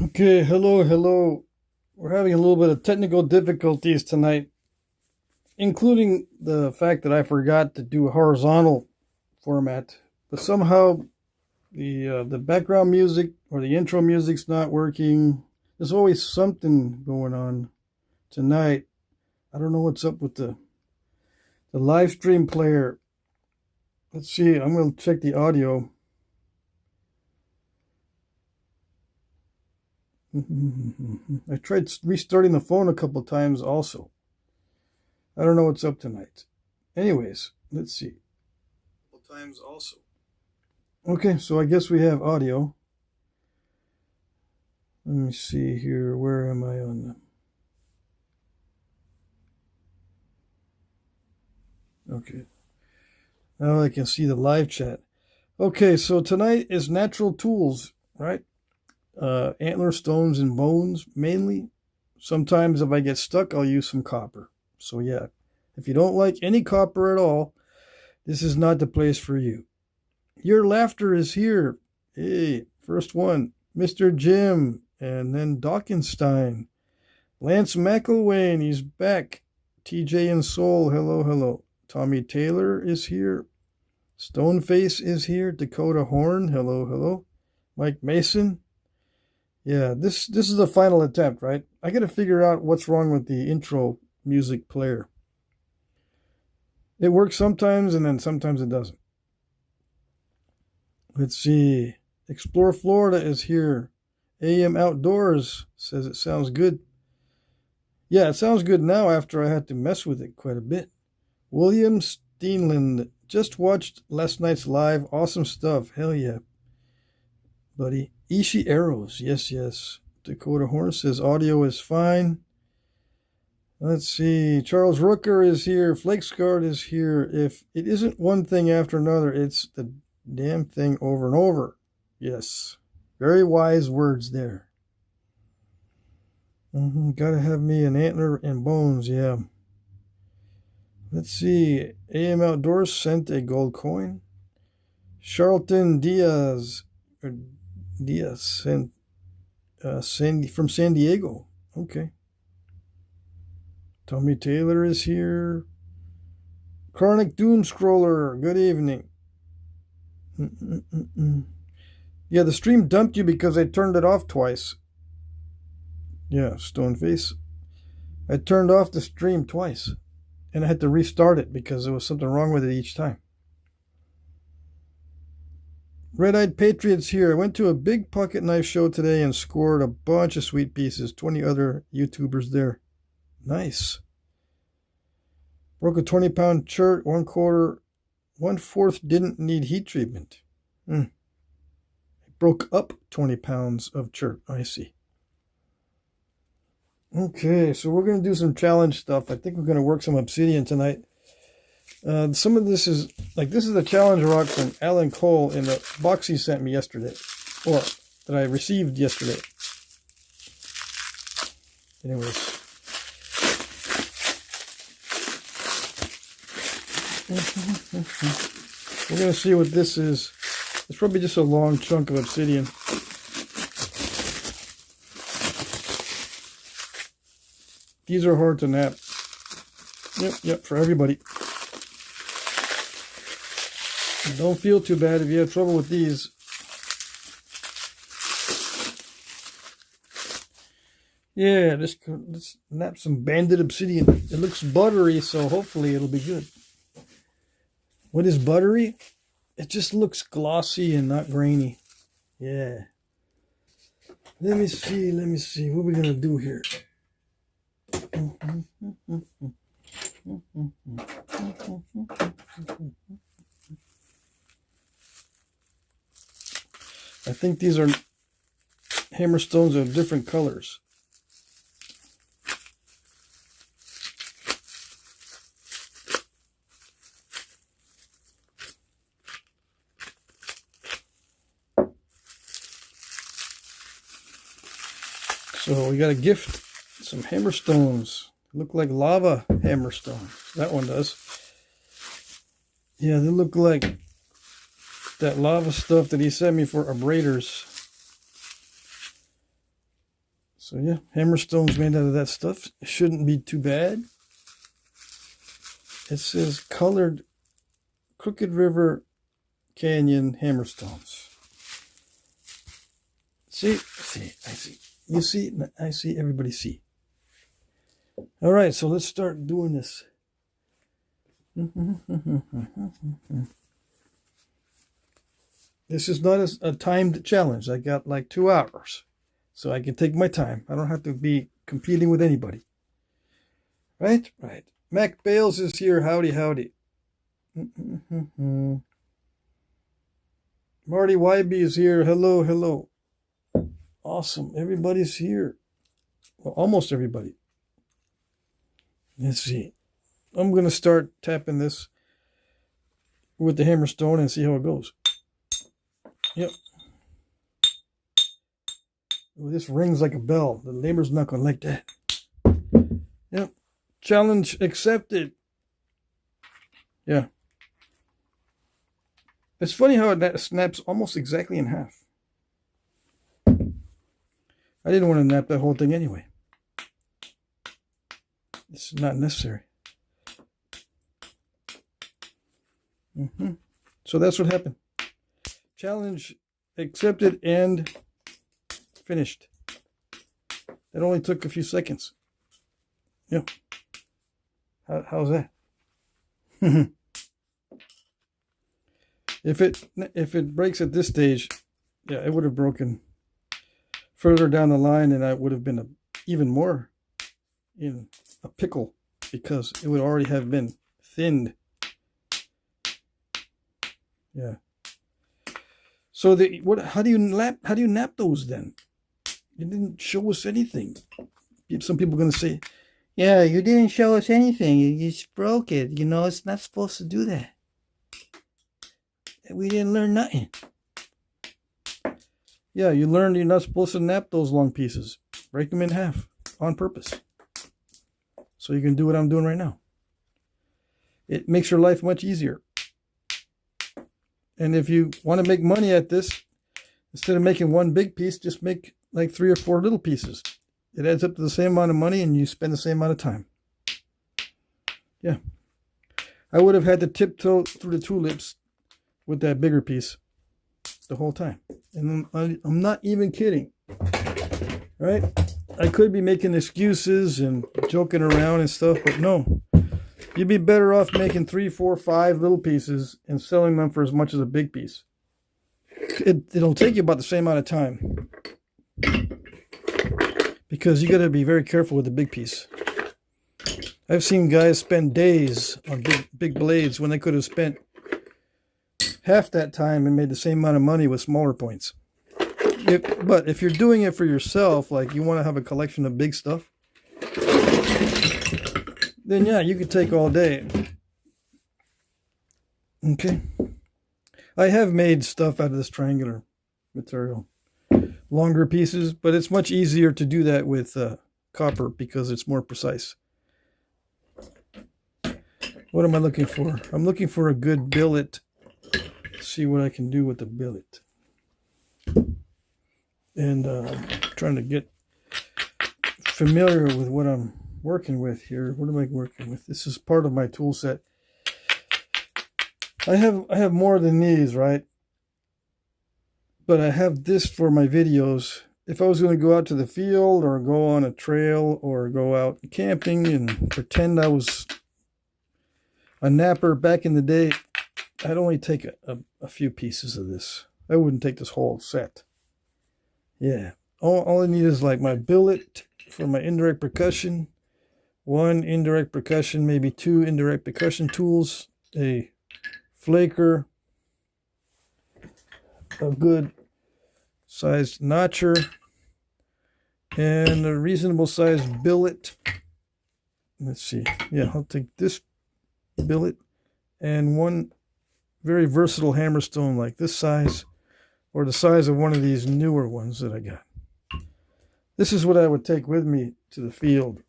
Okay, hello. We're having a little bit of technical difficulties tonight, including the fact that I forgot to do a horizontal format. But somehow the background music or the intro music's not working. There's always something going on tonight. I don't know what's up with the live stream player. Let's see. I'm going to check the audio. I tried restarting the phone a couple times also. I don't know what's up tonight. Anyways, let's see. A couple times also. Okay, so I guess we have audio. Let me see here. Where am I on the... Okay. Now I can see the live chat. Okay, so tonight is natural tools, right? Antler, stones, and bones mainly. Sometimes if I get stuck, I'll use some copper. So yeah, if you don't like any copper at all, this is not the place for you. Your laughter is here. Hey, first one, Mr. Jim, and then Dawkinstein. Lance McElwain, he's back. TJ and Soul, hello. Tommy Taylor is here. Stoneface is here. Dakota Horn, hello. Mike Mason. Yeah, this is the final attempt, right? I got to figure out what's wrong with the intro music player. It works sometimes, and then sometimes it doesn't. Let's see. Explore Florida is here. AM Outdoors says it sounds good. Yeah, it sounds good now after I had to mess with it quite a bit. William Steenland just watched last night's live. Awesome stuff. Hell yeah, buddy. Ishi Arrows. Yes. Dakota Horn says audio is fine. Let's see. Charles Rooker is here. Flakesguard is here. If it isn't one thing after another, it's the damn thing over and over. Yes. Very wise words there. Gotta have me an antler and bones. Yeah. Let's see. AM Outdoors sent a gold coin. Charlton Diaz sent from San Diego. Okay. Tommy Taylor is here. Chronic Doom Scroller, good evening. Yeah, the stream dumped you because I turned it off twice. Yeah, Stoneface. I turned off the stream twice, and I had to restart it because there was something wrong with it each time. Red-Eyed Patriots here. I went to a big pocket knife show today and scored a bunch of sweet pieces. 20 other YouTubers there. Nice. Broke a 20-pound chert. 1/4 didn't need heat treatment. Broke up 20 pounds of chert. I see. Okay, so we're going to do some challenge stuff. I think we're going to work some obsidian tonight. Some of this is the challenge rock from Alan Cole in the box he sent me yesterday, or that I received yesterday. Anyways. We're going to see what this is. It's probably just a long chunk of obsidian. These are hard to knap. Yep, for everybody. Don't feel too bad if you have trouble with these. Yeah, let's knap some banded obsidian. It looks buttery, so hopefully it'll be good. What is buttery? It just looks glossy and not grainy. Yeah. Let me see. What are we going to do here? I think these are hammerstones of different colors. So we got a gift, some hammerstones. Look like lava hammerstones. That one does. Yeah, they look like that lava stuff that he sent me for abraders. So yeah, hammer stones made out of that stuff. It shouldn't be too bad. It says colored Crooked River Canyon hammer stones. See, I see. You see, I see, everybody see. All right, so let's start doing this. This is not a timed challenge. I got like 2 hours, so I can take my time. I don't have to be competing with anybody. Right? Right. Mac Bales is here. Howdy, howdy. Marty Wybe is here. Hello, hello. Awesome. Everybody's here. Well, almost everybody. Let's see. I'm going to start tapping this with the hammerstone and see how it goes. Yep. Ooh, this rings like a bell. The neighbor's not going to like that. Yep. Challenge accepted. Yeah. It's funny how it snaps almost exactly in half. I didn't want to nap that whole thing anyway. It's not necessary. So that's what happened. Challenge accepted and finished. It only took a few seconds. Yeah. How's that? If it breaks at this stage, yeah, it would have broken further down the line, and I would have been even more in a pickle because it would already have been thinned. Yeah. So how do you nap those then? You didn't show us anything. Some people are going to say, yeah, you didn't show us anything. You just broke it. You know, it's not supposed to do that. We didn't learn nothing. Yeah, you learned you're not supposed to nap those long pieces. Break them in half on purpose. So you can do what I'm doing right now. It makes your life much easier. And if you want to make money at this, instead of making one big piece, just make like 3 or 4 little pieces. It adds up to the same amount of money and you spend the same amount of time. Yeah. I would have had to tiptoe through the tulips with that bigger piece the whole time. And I'm not even kidding. Right? I could be making excuses and joking around and stuff, but no. You'd be better off making 3, 4, 5 little pieces and selling them for as much as a big piece. It'll take you about the same amount of time. Because you got to be very careful with the big piece. I've seen guys spend days on big blades when they could have spent half that time and made the same amount of money with smaller points. But if you're doing it for yourself, like you want to have a collection of big stuff, then yeah, you could take all day. Okay. I have made stuff out of this triangular material. Longer pieces, but it's much easier to do that with copper because it's more precise. What am I looking for? I'm looking for a good billet. Let's see what I can do with the billet. And I'm trying to get familiar with what I'm working with here. What am I working with? This is part of my tool set. I have more than these, right? But I have this for my videos. If I was going to go out to the field or go on a trail or go out camping and pretend I was a napper back in the day, I'd only take a few pieces of this. I wouldn't take this whole set. Yeah. All I need is like my billet for my indirect percussion, 1 indirect percussion, maybe 2 indirect percussion tools, a flaker, a good sized notcher, and a reasonable sized billet. Let's see. Yeah, I'll take this billet and 1 very versatile hammerstone like this size or the size of one of these newer ones that I got. This is what I would take with me to the field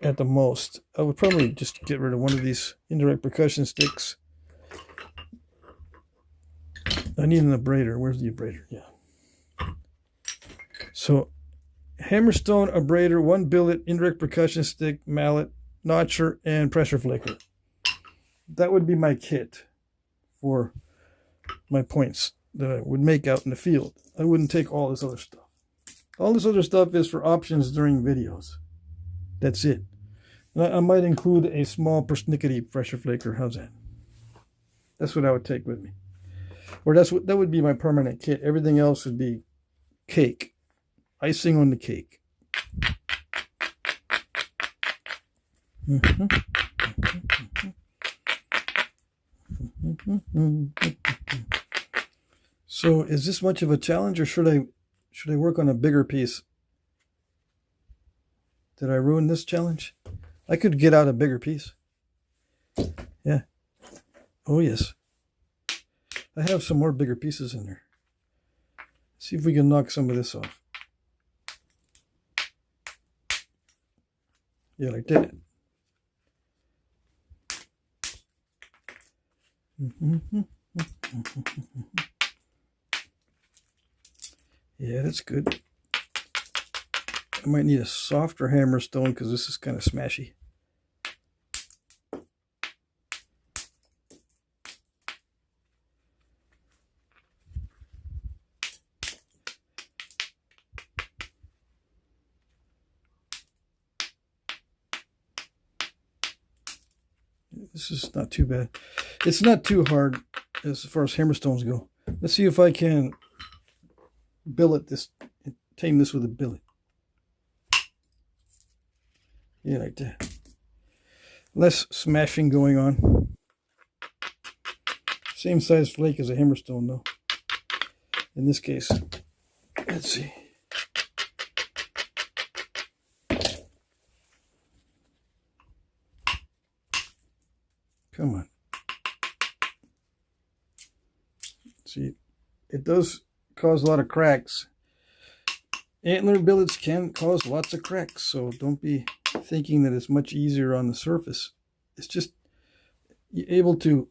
at the most. I would probably just get rid of one of these indirect percussion sticks. I need an abrader. Where's the abrader? Yeah. So hammerstone, abrader, 1 billet, indirect percussion stick, mallet, notcher, and pressure flaker. That would be my kit for my points that I would make out in the field. I wouldn't take all this other stuff. All this other stuff is for options during videos. That's it. I might include a small persnickety pressure flaker. How's that? That's what I would take with me. Or that would be my permanent kit. Everything else would be cake. Icing on the cake. So is this much of a challenge, or should I work on a bigger piece? Did I ruin this challenge? I could get out a bigger piece. Yeah. Oh yes. I have some more bigger pieces in there. See if we can knock some of this off. Yeah, like that. Yeah, that's good. I might need a softer hammerstone because this is kind of smashy. This is not too bad. It's not too hard as far as hammerstones go. Let's see if I can billet this, tame this with a billet. Yeah, like that. Less smashing going on. Same size flake as a hammerstone though. In this case, let's see. Come on. See, it does cause a lot of cracks. Antler billets can cause lots of cracks, so don't be thinking that it's much easier on the surface. It's just you're able to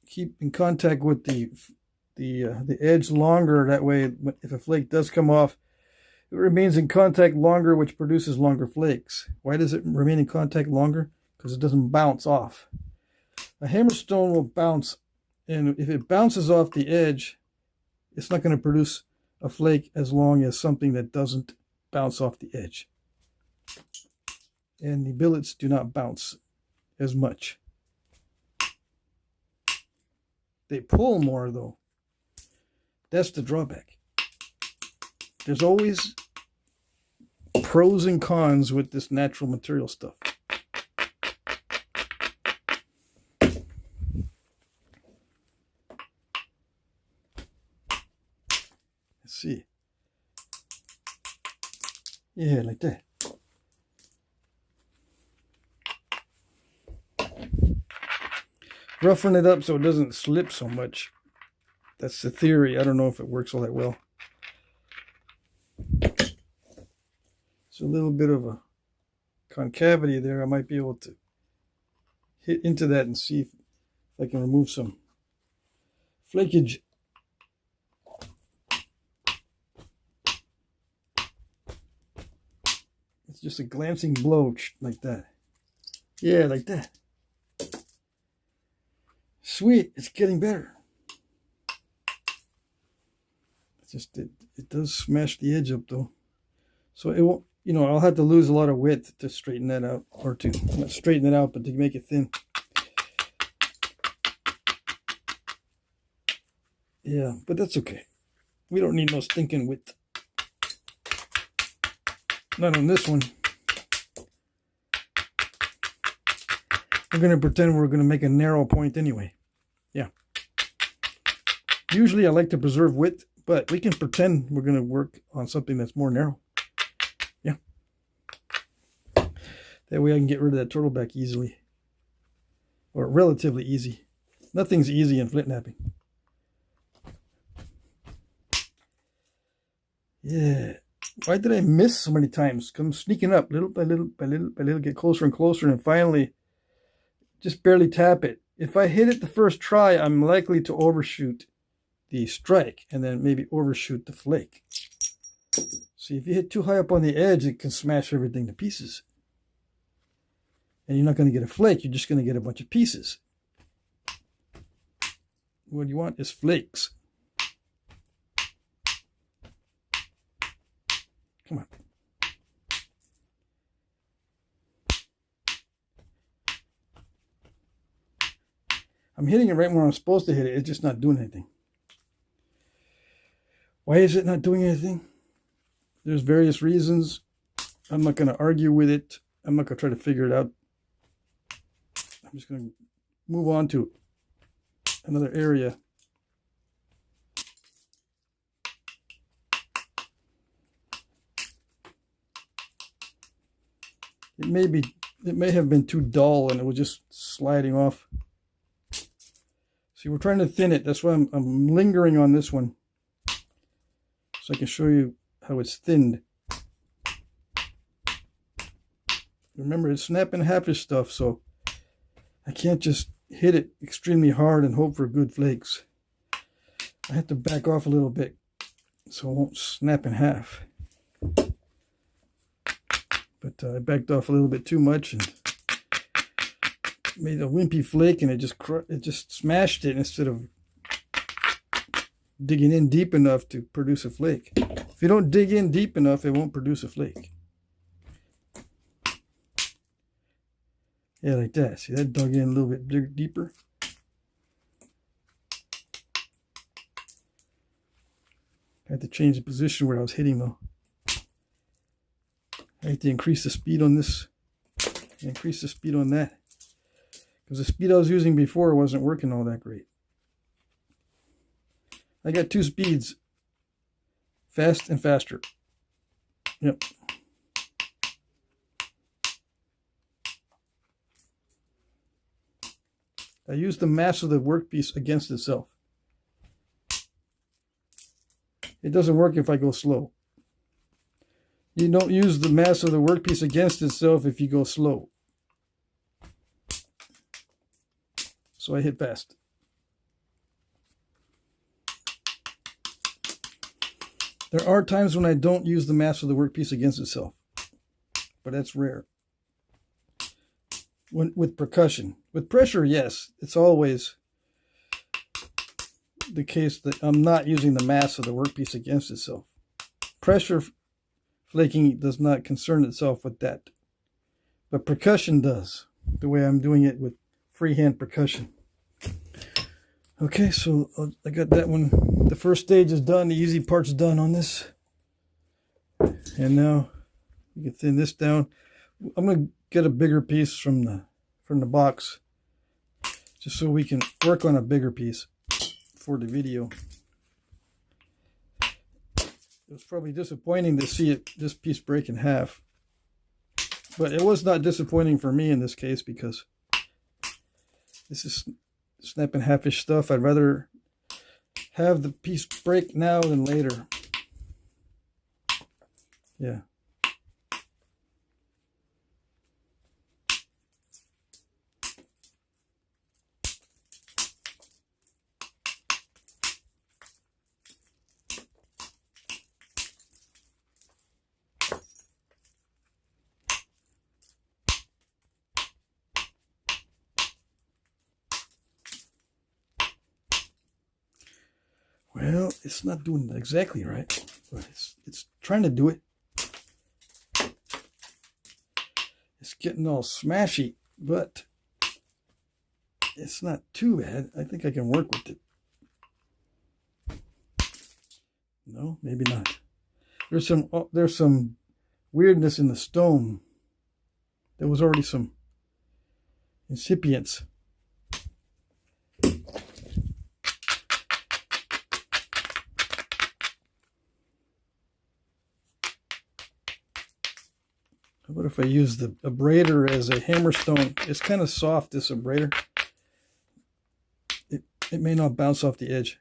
keep in contact with the edge longer. That way, if a flake does come off, it remains in contact longer, which produces longer flakes. Why does it remain in contact longer? Because it doesn't bounce off. A hammerstone will bounce, and if it bounces off the edge, it's not going to produce a flake as long as something that doesn't bounce off the edge. And the billets do not bounce as much. They pull more though. That's the drawback. There's always pros and cons with this natural material stuff. See, yeah, like that. Roughen it up so it doesn't slip so much. That's the theory. I don't know if it works all that well. It's a little bit of a concavity there. I might be able to hit into that and see if I can remove some flakage. Just a glancing blow like that. Yeah, like that. Sweet, it's getting better. It's just it does smash the edge up though. So it won't, you know, I'll have to lose a lot of width to straighten that out, or to not straighten it out, but to make it thin. Yeah, but that's okay. We don't need no stinking width. Not on this one. We're going to pretend we're going to make a narrow point anyway. Yeah. Usually I like to preserve width, but we can pretend we're going to work on something that's more narrow. Yeah. That way I can get rid of that turtleback easily. Or relatively easy. Nothing's easy in Flintknapping. Yeah. Why did I miss so many times? Come sneaking up little by little by little by little, get closer and closer, and finally just barely tap it. If I hit it the first try, I'm likely to overshoot the strike and then maybe overshoot the flake. See, if you hit too high up on the edge, it can smash everything to pieces. And you're not going to get a flake, you're just going to get a bunch of pieces. What you want is flakes. Come on. I'm hitting it right where I'm supposed to hit it. It's just not doing anything. Why is it not doing anything? There's various reasons. I'm not going to argue with it. I'm not going to try to figure it out. I'm just going to move on to another area. It may have been too dull and it was just sliding off. See, we're trying to thin it. That's why I'm lingering on this one, so I can show you how it's thinned. Remember, it's snap and halfish stuff, so I can't just hit it extremely hard and hope for good flakes. I have to back off a little bit so it won't snap in half. But I backed off a little bit too much and made a wimpy flake, and it just smashed it instead of digging in deep enough to produce a flake. If you don't dig in deep enough, it won't produce a flake. Yeah, like that. See, that dug in a little bit deeper. I had to change the position where I was hitting though. I had to increase the speed on this, increase the speed on that, because the speed I was using before wasn't working all that great. I got two speeds, fast and faster. Yep. I use the mass of the workpiece against itself. It doesn't work if I go slow. You don't use the mass of the workpiece against itself if you go slow. So I hit fast. There are times when I don't use the mass of the workpiece against itself, but that's rare. With percussion. With pressure, yes, it's always the case that I'm not using the mass of the workpiece against itself. Pressure flaking does not concern itself with that, but percussion does, the way I'm doing it with freehand percussion. Okay, so I got that one. The first stage is done. The easy part's done on this. And now you can thin this down. I'm going to get a bigger piece from the box, just so we can work on a bigger piece for the video. It was probably disappointing to see this piece break in half, but it was not disappointing for me in this case, because this is snap and halfish stuff. I'd rather have the piece break now than later. Yeah. Well, it's not doing it exactly right, but it's trying to do it. It's getting all smashy, but it's not too bad. I think I can work with it. No, maybe not. There's some weirdness in the stone. There was already some incipients. What if I use the abrader as a hammerstone? It's kind of soft, this abrader. It may not bounce off the edge.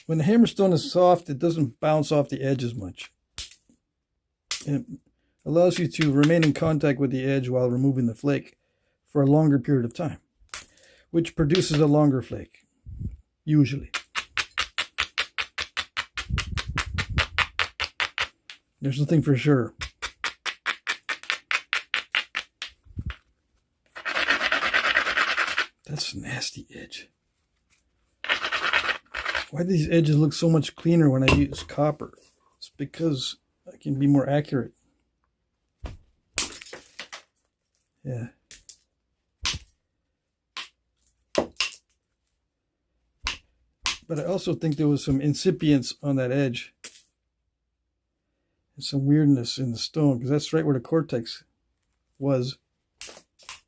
When the hammerstone is soft, it doesn't bounce off the edge as much. And it allows you to remain in contact with the edge while removing the flake for a longer period of time, which produces a longer flake, usually. There's nothing for sure. That's a nasty edge. Why do these edges look so much cleaner when I use copper? It's because I can be more accurate. Yeah. But I also think there was some incipience on that edge. And some weirdness in the stone, because that's right where the cortex was,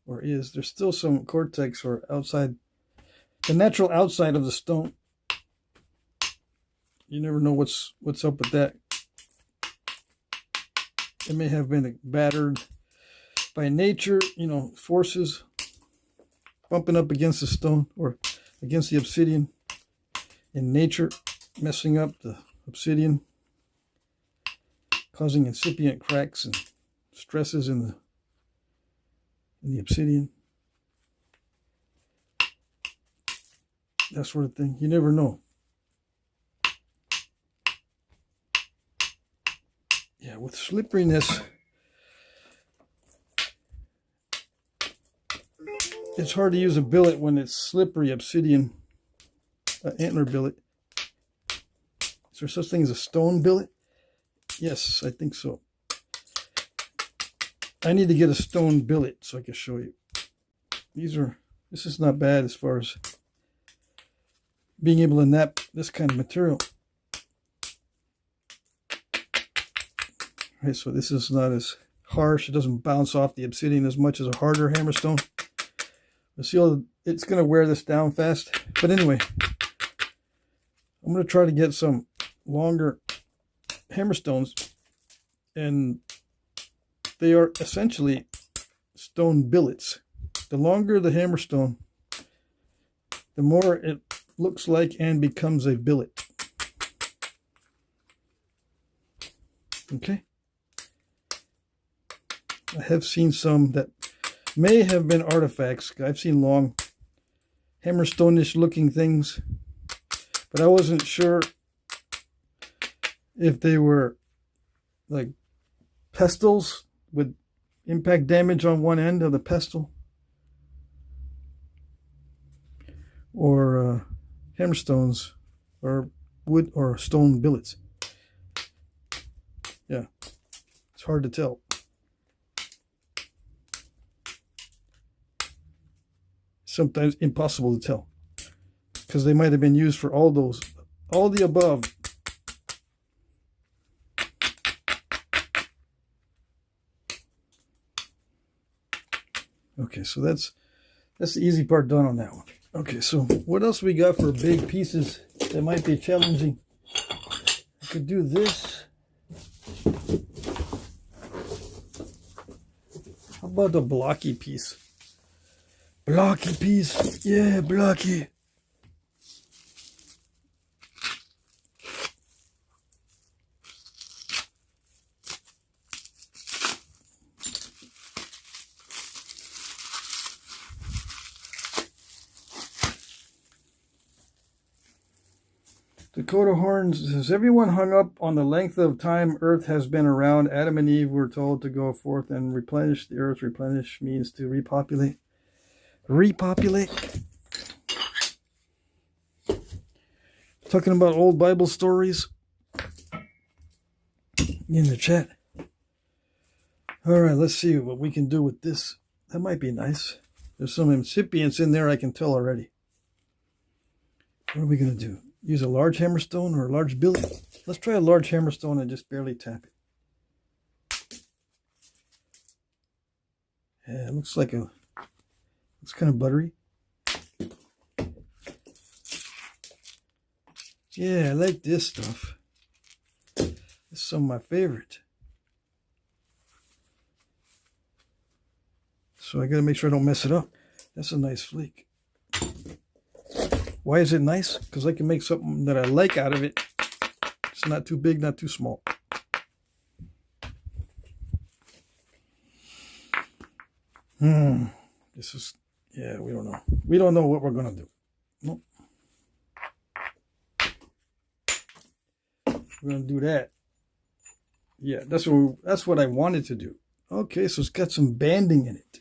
or is. There's still some cortex or outside, the natural outside of the stone. You never know what's up with that. It may have been battered by nature, you know, forces bumping up against the stone or against the obsidian in nature, messing up the obsidian, causing incipient cracks and stresses in the obsidian. That sort of thing. You never know. Yeah, with slipperiness, it's hard to use a billet when it's slippery obsidian, antler billet. Is there such thing as a stone billet? Yes, I think so. I need to get a stone billet so I can show you. This is not bad as far as being able to knap this kind of material. Right, so this is not as harsh. It doesn't bounce off the obsidian as much as a harder hammerstone. Let's see, it's going to wear this down fast. But anyway, I'm going to try to get some longer hammerstones, and they are essentially stone billets. The longer the hammerstone, the more it looks like and becomes a billet. Okay. I have seen some that may have been artifacts. I've seen long hammerstone-ish looking things, but I wasn't sure if they were like pestles with impact damage on one end of the pestle, or hammerstones or wood or stone billets. Yeah, it's hard to tell. Sometimes impossible to tell, because they might have been used for all the above. Okay, so that's the easy part done on that one. Okay, so what else we got for big pieces that might be challenging? I could do this. How about the blocky piece? Blocky piece. Yeah, blocky. Dakota Horns says, everyone hung up on the length of time Earth has been around. Adam and Eve were told to go forth and replenish the earth. Replenish means to repopulate. Repopulate. Talking about old Bible stories in the chat. All right, let's see what we can do with this. That might be nice. There's some incipients in there I can tell already. What are we going to do? Use a large hammerstone or a large billet? Let's try a large hammerstone and just barely tap it. Yeah, it looks like it's kind of buttery. Yeah, I like this stuff. This is some of my favorite. So I got to make sure I don't mess it up. That's a nice flake. Why is it nice? Because I can make something that I like out of it. It's not too big, not too small. This is, yeah, we don't know. We don't know what we're going to do. Nope. We're going to do that. Yeah, that's what I wanted to do. Okay, so it's got some banding in it.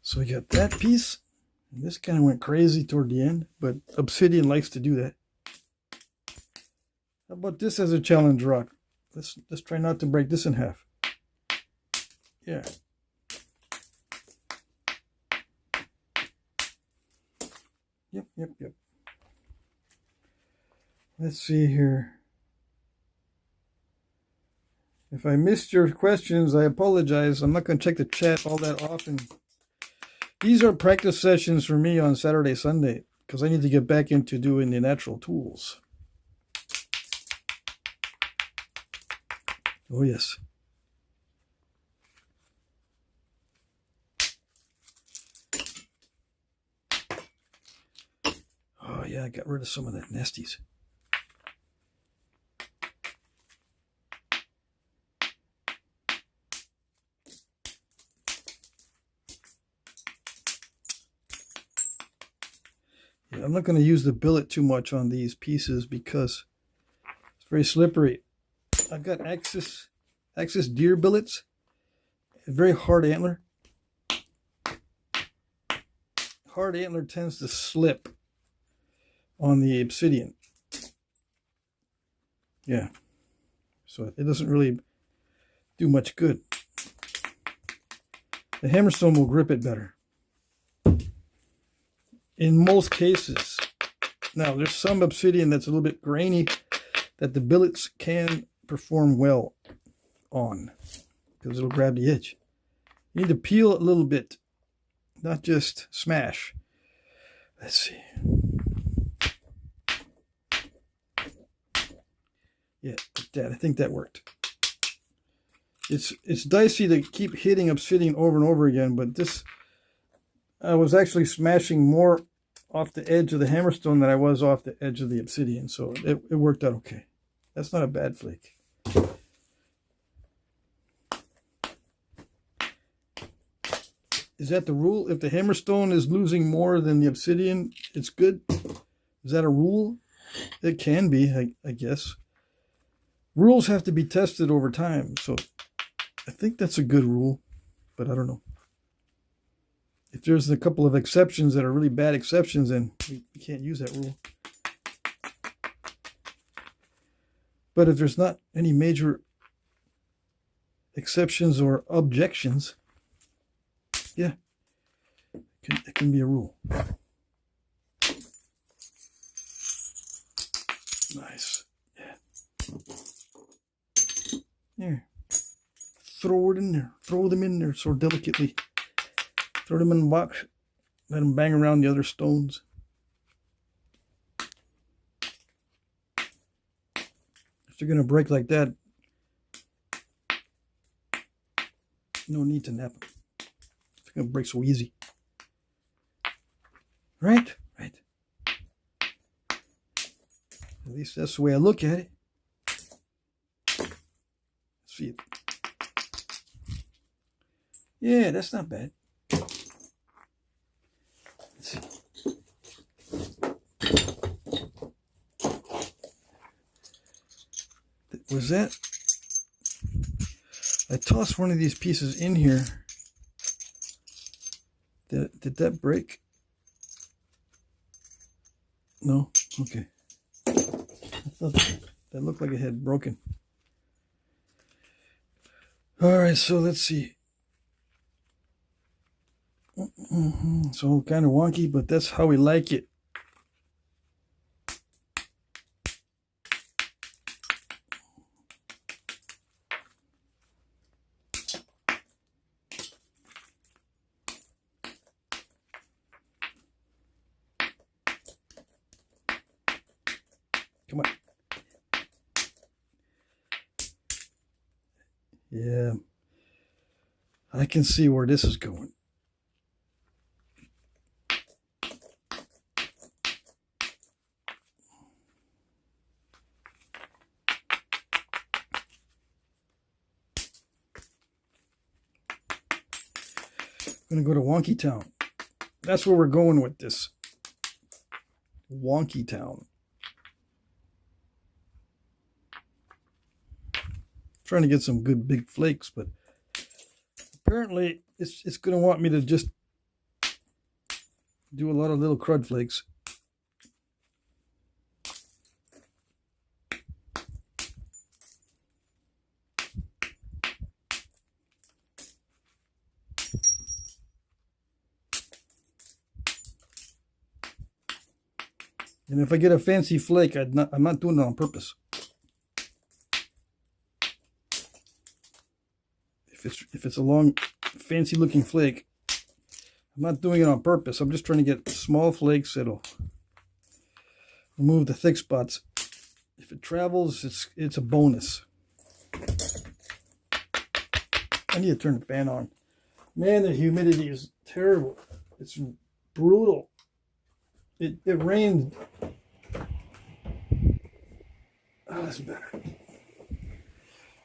So we got that piece. And this kind of went crazy toward the end, but obsidian likes to do that. How about this as a challenge rock? Let's try not to break this in half. Yeah. Yep. Let's see here. If I missed your questions, I apologize. I'm not going to check the chat all that often. These are practice sessions for me on Saturday, Sunday, because I need to get back into doing the natural tools. Oh, yes. Oh, yeah, I got rid of some of that nesties. Yeah, I'm not going to use the billet too much on these pieces because it's very slippery. I've got Axis deer billets. A very hard antler. Hard antler tends to slip on the obsidian. Yeah. So it doesn't really do much good. The hammerstone will grip it better. In most cases. Now, there's some obsidian that's a little bit grainy that the billets can perform well on because it'll grab the edge. You need to peel it a little bit, not just smash. Let's see. Yeah, like that. I think that worked. It's dicey to keep hitting obsidian over and over again, but this, I was actually smashing more off the edge of the hammerstone than I was off the edge of the obsidian, so it worked out okay. That's not a bad flake. Is that the rule? If the hammerstone is losing more than the obsidian, it's good? Is that a rule? It can be, I guess. Rules have to be tested over time, so I think that's a good rule, but I don't know. If there's a couple of exceptions that are really bad exceptions, then we can't use that rule. But if there's not any major exceptions or objections, yeah, it can be a rule. Nice. Yeah. There. Throw it in there. Throw them in there so delicately. Throw them in the box. Let them bang around the other stones. If they're going to break like that, no need to nap them. It's going to break so easy. Right? Right. At least that's the way I look at it. Let's see it. Yeah, that's not bad. Let's see. Was that? I tossed one of these pieces in here. Did that break? No? Okay. I thought that looked like it had broken. Alright, so let's see. It's all kind of wonky, but that's how we like it. Come on. Yeah. I can see where this is going. I'm going to go to Wonky Town. That's where we're going with this. Wonky Town. trying to get some good big flakes, but apparently it's going to want me to just do a lot of little crud flakes. And if I get a fancy flake, I'm not doing it on purpose. If it's a long, fancy looking flake, I'm not doing it on purpose. I'm just trying to get small flakes that'll remove the thick spots. If it travels, it's a bonus. I need to turn the fan on. Man, the humidity is terrible. It's brutal. It rained. Oh, that's better.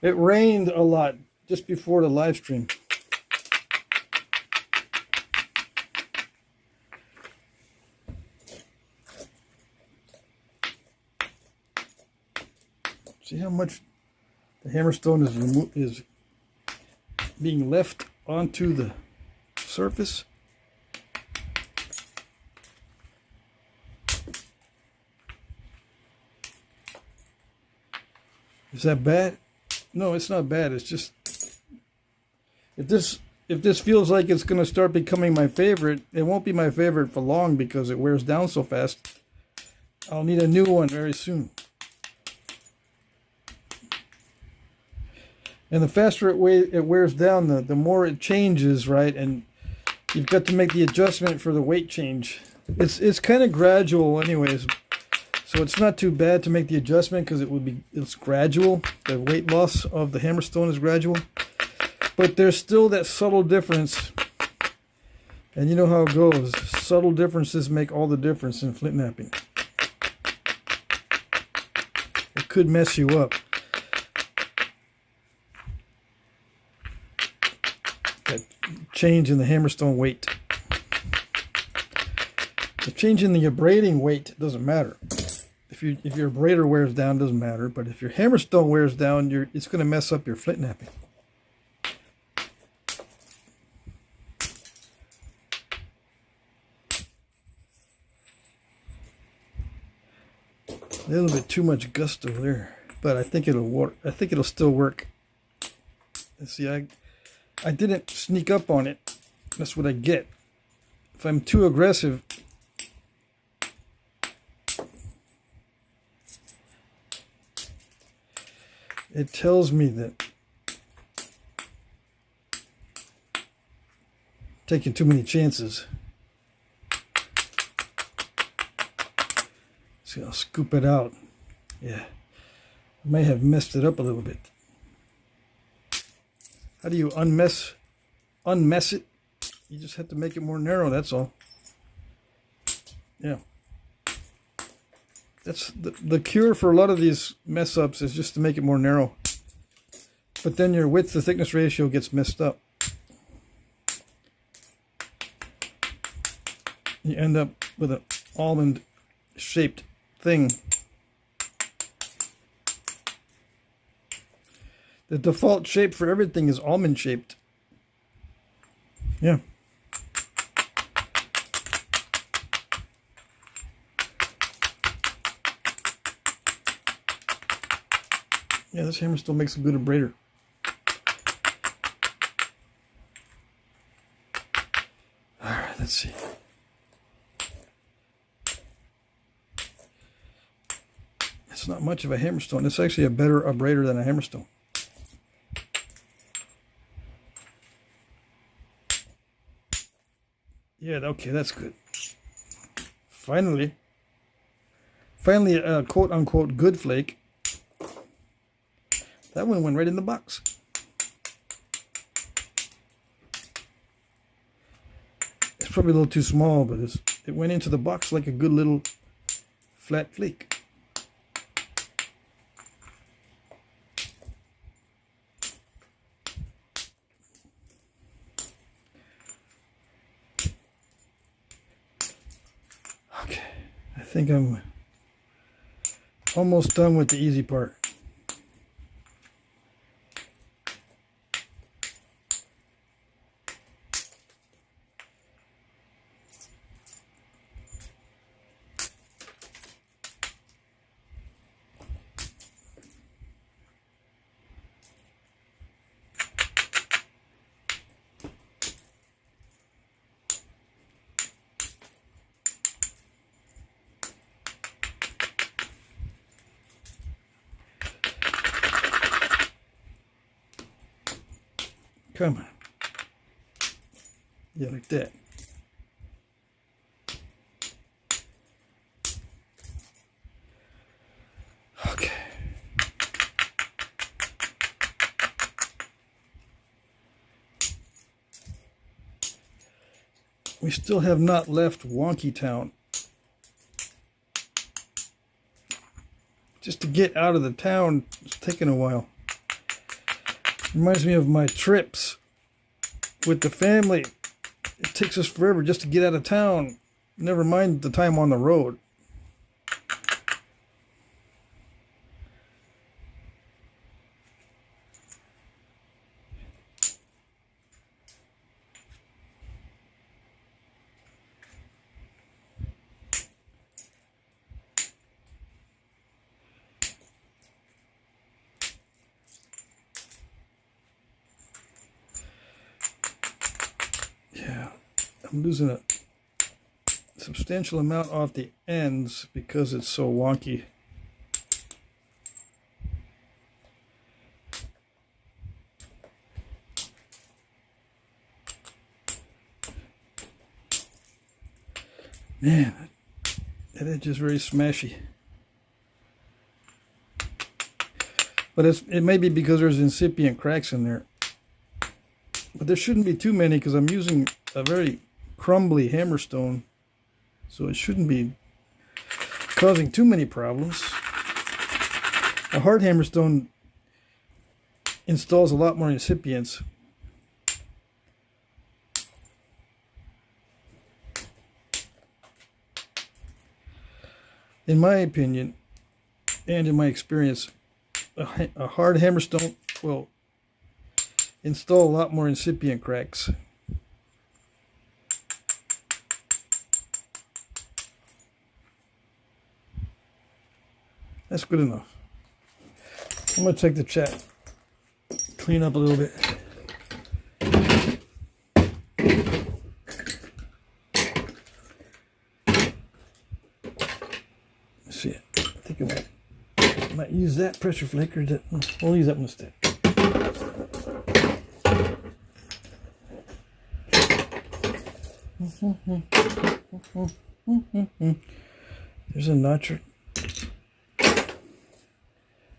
It rained a lot just before the live stream. See how much the hammerstone is being left onto the surface? Is that bad? No, it's not bad. It's just if this feels like it's going to start becoming my favorite, it won't be my favorite for long because it wears down so fast. I'll need a new one very soon. And the faster it wears down, the more it changes, right? And you've got to make the adjustment for the weight change. It's kind of gradual anyways. So it's not too bad to make the adjustment because it's gradual. The weight loss of the hammerstone is gradual. But there's still that subtle difference. And you know how it goes. Subtle differences make all the difference in flint knapping. It could mess you up. That change in the hammerstone weight. The change in the abrading weight doesn't matter. If your abrader wears down, it doesn't matter. But if your hammerstone wears down, it's going to mess up your flint knapping. A little bit too much gusto there, but I think it'll work. I think it'll still work. Let's see, I didn't sneak up on it. That's what I get. If I'm too aggressive, it tells me that I'm taking too many chances. See, I'll scoop it out. Yeah, I may have messed it up a little bit. How do you unmess it? You just have to make it more narrow, that's all. Yeah. That's the cure for a lot of these mess ups is just to make it more narrow. But then your width to thickness ratio gets messed up. You end up with an almond shaped thing. The default shape for everything is almond shaped. Yeah. Yeah, this hammer still makes a good abrader. Alright, let's see. It's not much of a hammerstone. It's actually a better abrader than a hammerstone. Yeah, okay, that's good. Finally a quote-unquote good flake. That one went right in the box. It's probably a little too small, but it went into the box like a good little flat flake. Okay, I think I'm almost done with the easy part. Come on. Yeah, like that. Okay. We still have not left Wonky Town. Just to get out of the town, it's taking a while. Reminds me of my trips with the family. It takes us forever just to get out of town. Never mind the time on the road. Yeah, I'm losing a substantial amount off the ends because it's so wonky. Man, that edge is very smashy. But it may be because there's incipient cracks in there. But there shouldn't be too many because I'm using a very crumbly hammerstone. So it shouldn't be causing too many problems. A hard hammerstone installs a lot more incipients. In my opinion, and in my experience, a hard hammerstone will install a lot more incipient cracks. That's good enough. I'm going to check the chat. Clean up a little bit. Let's see it. I think I might use that pressure flaker. We'll use that one instead. There's a notcher.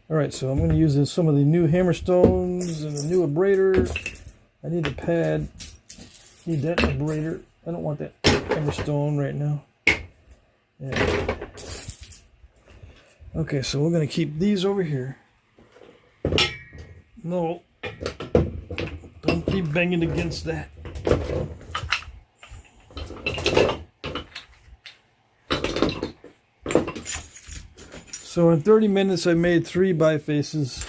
Alright, so I'm going to use some of the new hammerstones and the new abrader. I need a pad. Need that abrader. I don't want that hammerstone right now. Yeah. Okay, so we're going to keep these over here. No. Don't keep banging against that. So in 30 minutes I made 3 bifaces.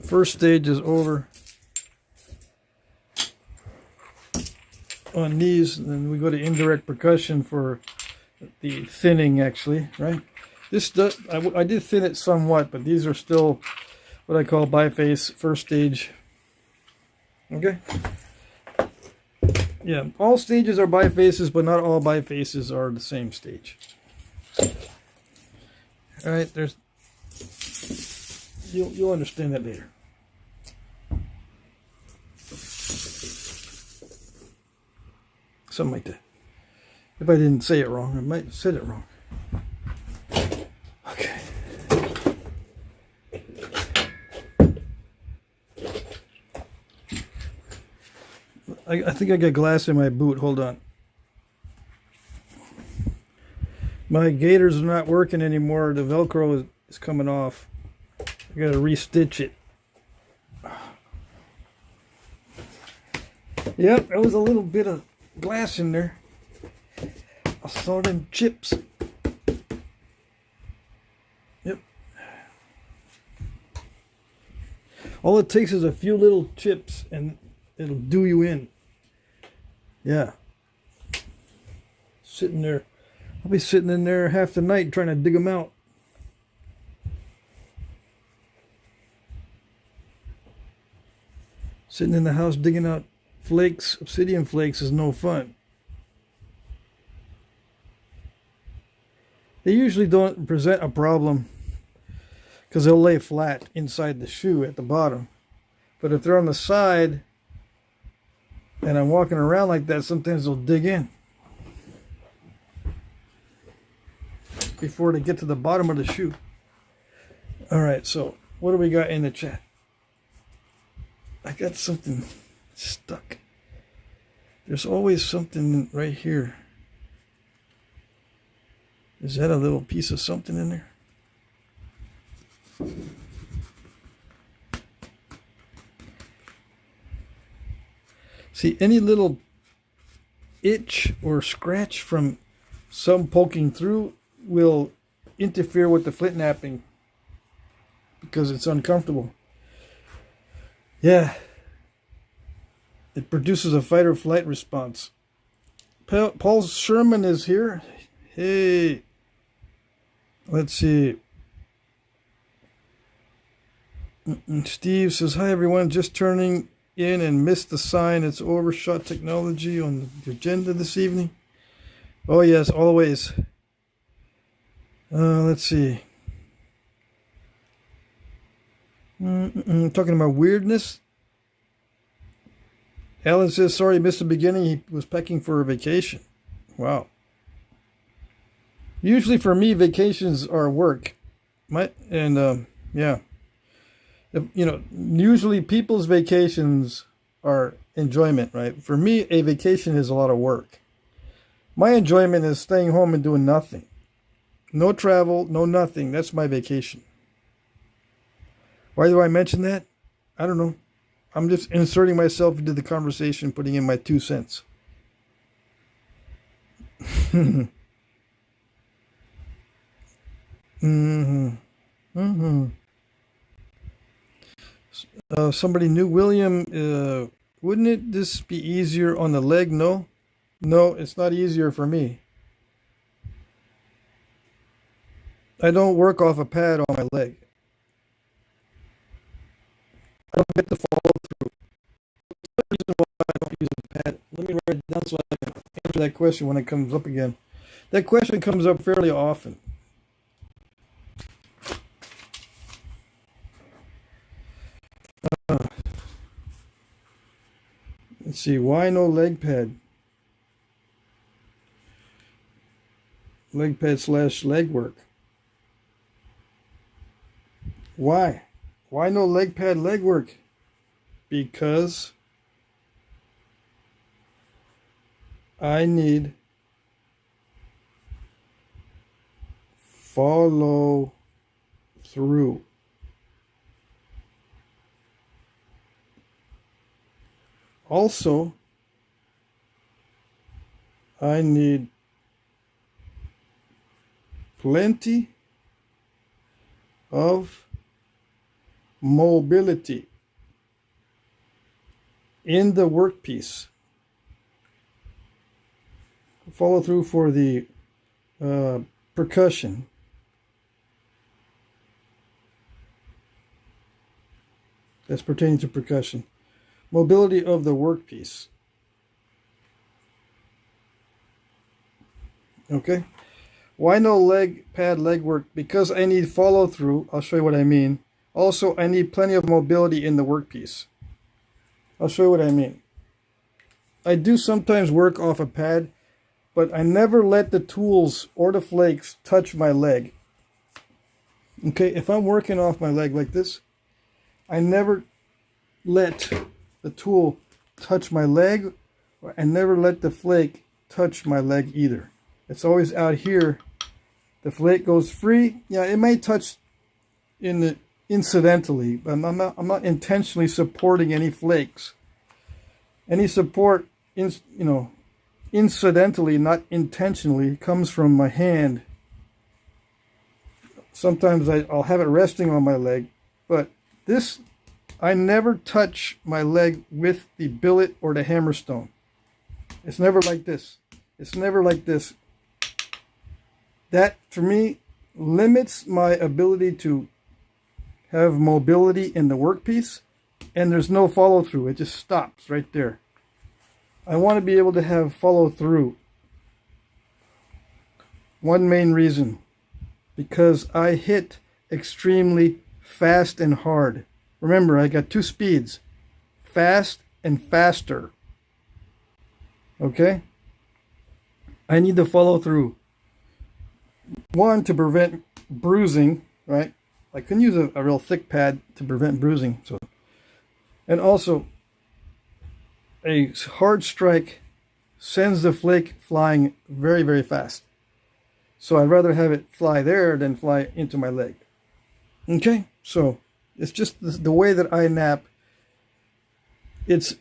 First stage is over on these, and then we go to indirect percussion for the thinning actually, right? This does, I did thin it somewhat, but these are still what I call biface first stage. Okay? Yeah, all stages are bifaces, but not all bifaces are the same stage. All right, there's you'll understand that later. Something like that. If I didn't say it wrong, I might have said it wrong. Okay. I think I got glass in my boot. Hold on. My gaiters are not working anymore. The Velcro is coming off. I gotta re-stitch it. Yep, there was a little bit of glass in there. I saw them chips. Yep. All it takes is a few little chips and it'll do you in. Yeah. Sitting there. I'll be sitting in there half the night trying to dig them out. Sitting in the house digging out flakes, obsidian flakes, is no fun. They usually don't present a problem because they'll lay flat inside the shoe at the bottom. But if they're on the side and I'm walking around like that, sometimes they'll dig in before they get to the bottom of the shoe. All right, so what do we got in the chat? I got something stuck. There's always something right here. Is that a little piece of something in there? See, any little itch or scratch from some poking through will interfere with the Flintknapping because it's uncomfortable. Yeah. It produces a fight or flight response. Paul Sherman is here. Hey. Let's see. Steve says, hi everyone, just turning in and missed the sign. It's overshot technology on the agenda this evening. Oh yes, always. Let's see. Talking about weirdness. Alan says, sorry, missed the beginning. He was packing for a vacation. Wow. Usually for me, vacations are work. Yeah. Usually people's vacations are enjoyment, right? For me, a vacation is a lot of work. My enjoyment is staying home and doing nothing. No travel, no nothing. That's my vacation. Why do I mention that? I don't know. I'm just inserting myself into the conversation, putting in my 2 cents. Somebody knew William. Wouldn't this be easier on the leg? No, it's not easier for me. I don't work off a pad on my leg. I don't get the follow through. That's the reason why I don't use a pad. Let me write it down so I can answer that question when it comes up again. That question comes up fairly often. Let's see, why no leg pad? Leg pad / leg work. Why? Why no leg pad leg work? Because I need follow through. Also, I need plenty of mobility in the workpiece. Follow through for the percussion. That's pertaining to percussion. Mobility of the workpiece. Okay. Why no leg pad leg work? Because I need follow through. I'll show you what I mean. Also, I need plenty of mobility in the workpiece. I'll show you what I mean. I do sometimes work off a pad, but I never let the tools or the flakes touch my leg. Okay, if I'm working off my leg like this, I never let the tool touch my leg, and never let the flake touch my leg either. It's always out here. The flake goes free. Yeah, it may touch incidentally, but I'm not intentionally supporting any flakes. Any support, incidentally, not intentionally, comes from my hand. Sometimes I'll have it resting on my leg, but this, I never touch my leg with the billet or the hammerstone. It's never like this. It's never like this. That, for me, limits my ability to have mobility in the workpiece, and there's no follow through. It just stops right there. I want to be able to have follow through. One main reason, because I hit extremely fast and hard. Remember, I got two speeds, fast and faster. Okay? I need to follow through. One, to prevent bruising, right? I couldn't use a real thick pad to prevent bruising. And also, a hard strike sends the flake flying very, very fast. So I'd rather have it fly there than fly into my leg. Okay? So it's just the way that I nap. It's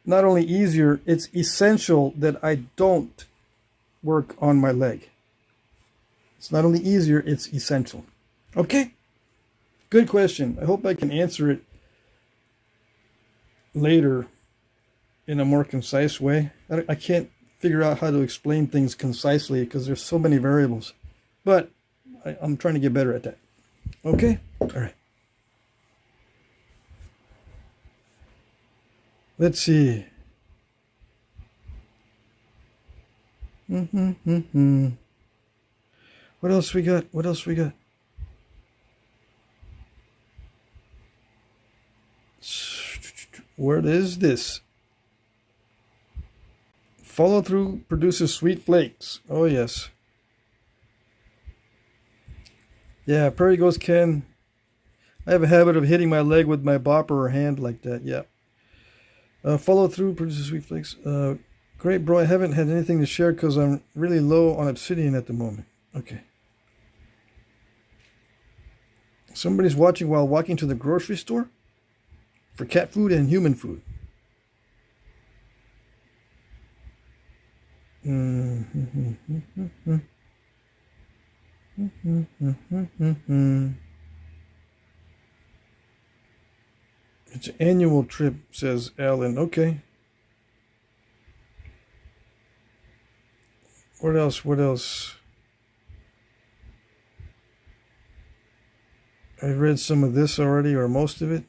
not only easier, it's essential that I don't work on my leg. It's not only easier, it's essential. Okay? Good question. I hope I can answer it later in a more concise way. I can't figure out how to explain things concisely because there's so many variables. But I'm trying to get better at that. Okay? All right. Let's see. What else we got? What else we got? What is this? Follow through produces sweet flakes. Oh, yes. Yeah, Prairie Ghost Ken. I have a habit of hitting my leg with my bopper or hand like that. Yeah. Follow through produces sweet flakes. Great, bro. I haven't had anything to share because I'm really low on obsidian at the moment. Okay. Somebody's watching while walking to the grocery store for cat food and human food. It's an annual trip, says Alan. Okay. What else? What else? I read some of this already, or most of it.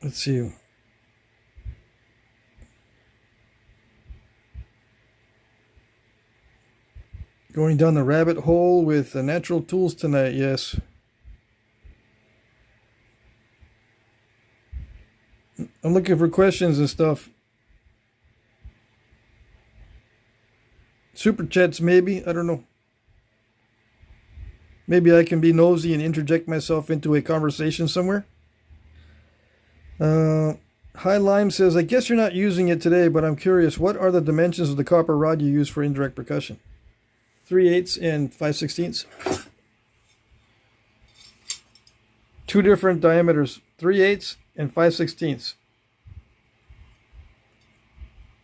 Let's see. Going down the rabbit hole with the natural tools tonight, yes. I'm looking for questions and stuff. Super chats, maybe. I don't know. Maybe I can be nosy and interject myself into a conversation somewhere. High Lime says, I guess you're not using it today, but I'm curious. What are the dimensions of the copper rod you use for indirect percussion? 3/8 and 5/16. Two different diameters. 3/8 and 5/16.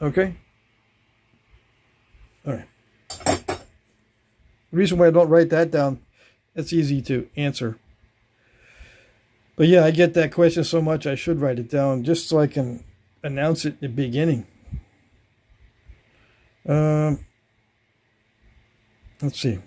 Okay? All right. The reason why I don't write that down, it's easy to answer. But yeah, I get that question so much, I should write it down just so I can announce it at the beginning. Let's see.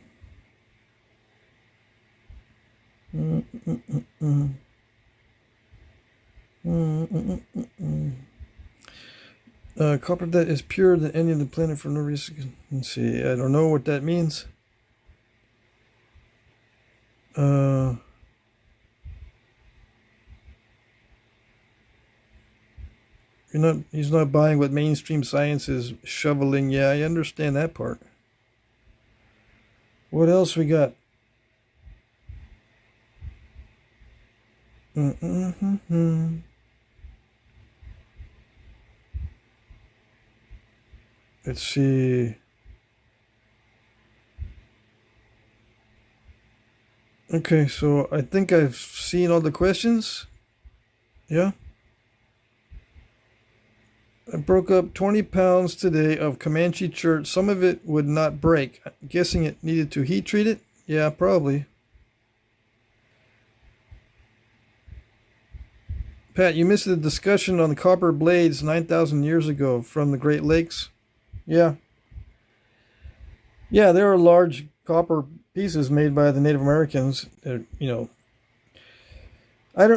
Copper that is purer than any of the planet for no reason. Let's see. I don't know what that means. He's not buying what mainstream science is shoveling. Yeah, I understand that part. What else we got? Let's see. Okay, so I think I've seen all the questions. Yeah. I broke up 20 pounds today of Comanche chert. Some of it would not break. I'm guessing it needed to heat treat it? Yeah, probably. Pat, you missed the discussion on the copper blades 9,000 years ago from the Great Lakes. Yeah. Yeah, there are large copper pieces made by the Native Americans. I don't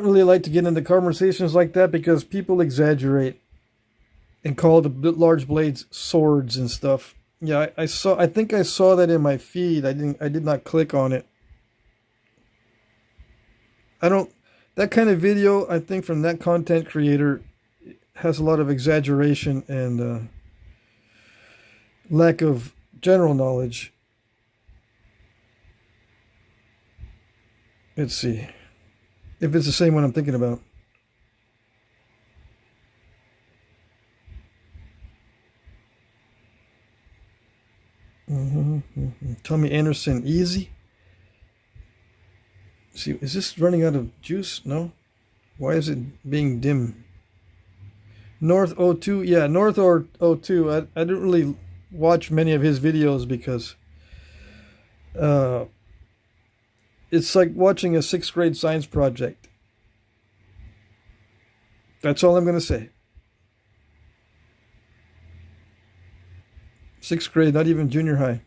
really like to get into conversations like that because people exaggerate. and call the large blades swords and stuff. Yeah, I saw. I think I saw that in my feed. I did not click on it. I don't. That kind of video, I think, from that content creator has a lot of exaggeration and lack of general knowledge. Let's see if it's the same one I'm thinking about. Tommy Anderson, easy. See, is this running out of juice? No. Why is it being dim? North 02, yeah, North 02. I didn't really watch many of his videos because it's like watching a 6th grade science project. That's all I'm going to say. 6th grade, not even junior high.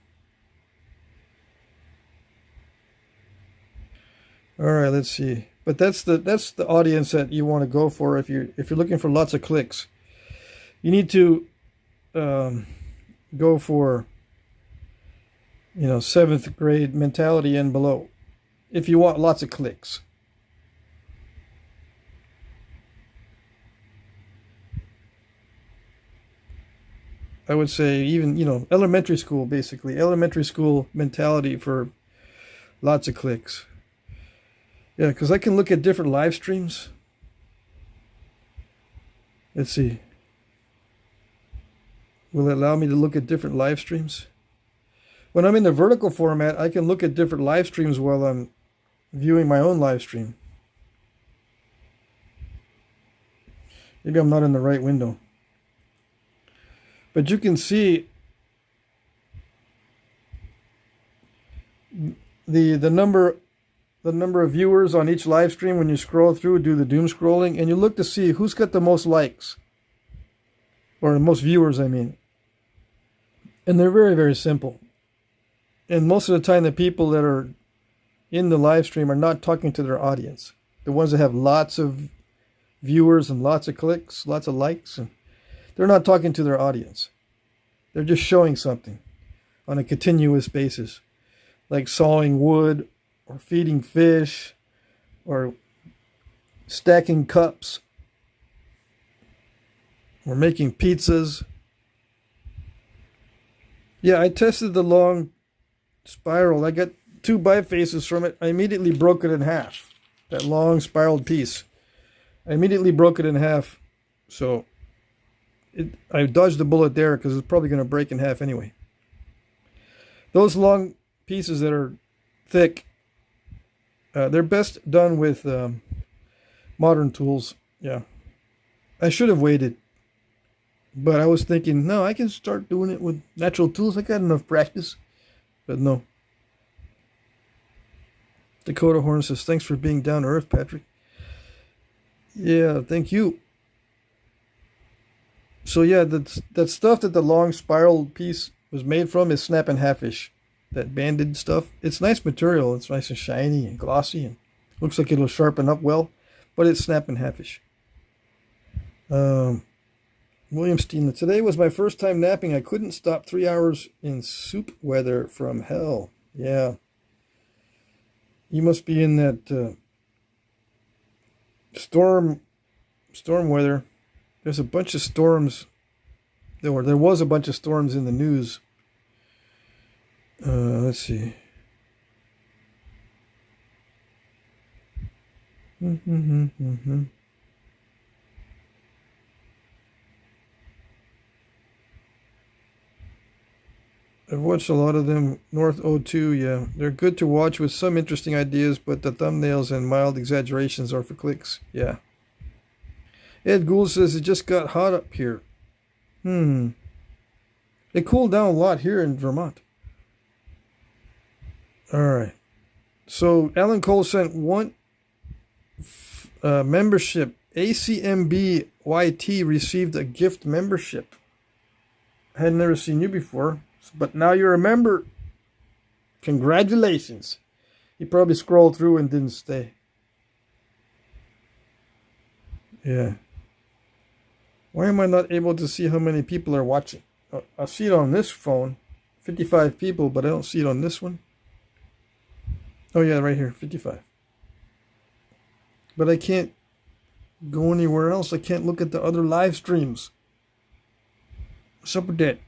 All right, let's see. But that's the audience that you want to go for if you're looking for lots of clicks. You need to go for 7th grade mentality and below if you want lots of clicks. I would say even elementary school, basically elementary school mentality for lots of clicks. Yeah, because I can look at different live streams. Let's see. Will it allow me to look at different live streams? When I'm in the vertical format, I can look at different live streams while I'm viewing my own live stream. Maybe I'm not in the right window. But you can see the number of viewers on each live stream when you scroll through, do the doom scrolling, and you look to see who's got the most likes. Or the most viewers, I mean. And they're very, very simple. And most of the time, the people that are in the live stream are not talking to their audience. The ones that have lots of viewers and lots of clicks, lots of likes, and they're not talking to their audience. They're just showing something on a continuous basis, like sawing wood or feeding fish or stacking cups or making pizzas. Yeah, I tested the long spiral. I got 2 bifaces from it. I immediately broke it in half. That long spiraled piece. I immediately broke it in half. So I dodged the bullet there because it's probably going to break in half anyway. Those long pieces that are thick, they're best done with modern tools. Yeah. I should have waited. But I was thinking, no, I can start doing it with natural tools. I got enough practice. But no. Dakota Horn says, thanks for being down to earth, Patrick. Yeah, thank you. So yeah, that stuff that the long spiral piece was made from is snap and half-ish. That banded stuff. It's nice material. It's nice and shiny and glossy and looks like it'll sharpen up well. But it's snap and half-ish. William Steen, today was my first time napping. I couldn't stop 3 hours in soup weather from hell. Yeah. You must be in that storm weather. There's a bunch of storms. There was a bunch of storms in the news. Let's see. I've watched a lot of them. North 02, yeah. They're good to watch with some interesting ideas, but the thumbnails and mild exaggerations are for clicks. Yeah. Ed Gould says it just got hot up here. It cooled down a lot here in Vermont. Alright. So Alan Cole sent one membership. ACMB YT received a gift membership. I had never seen you before. But now you're a member. Congratulations. You probably scrolled through and didn't stay. Yeah. Why am I not able to see how many people are watching? I see it on this phone, 55 people, but I don't see it on this one. Oh yeah, right here, 55. But I can't go anywhere else. I can't look at the other live streams. What's up with that?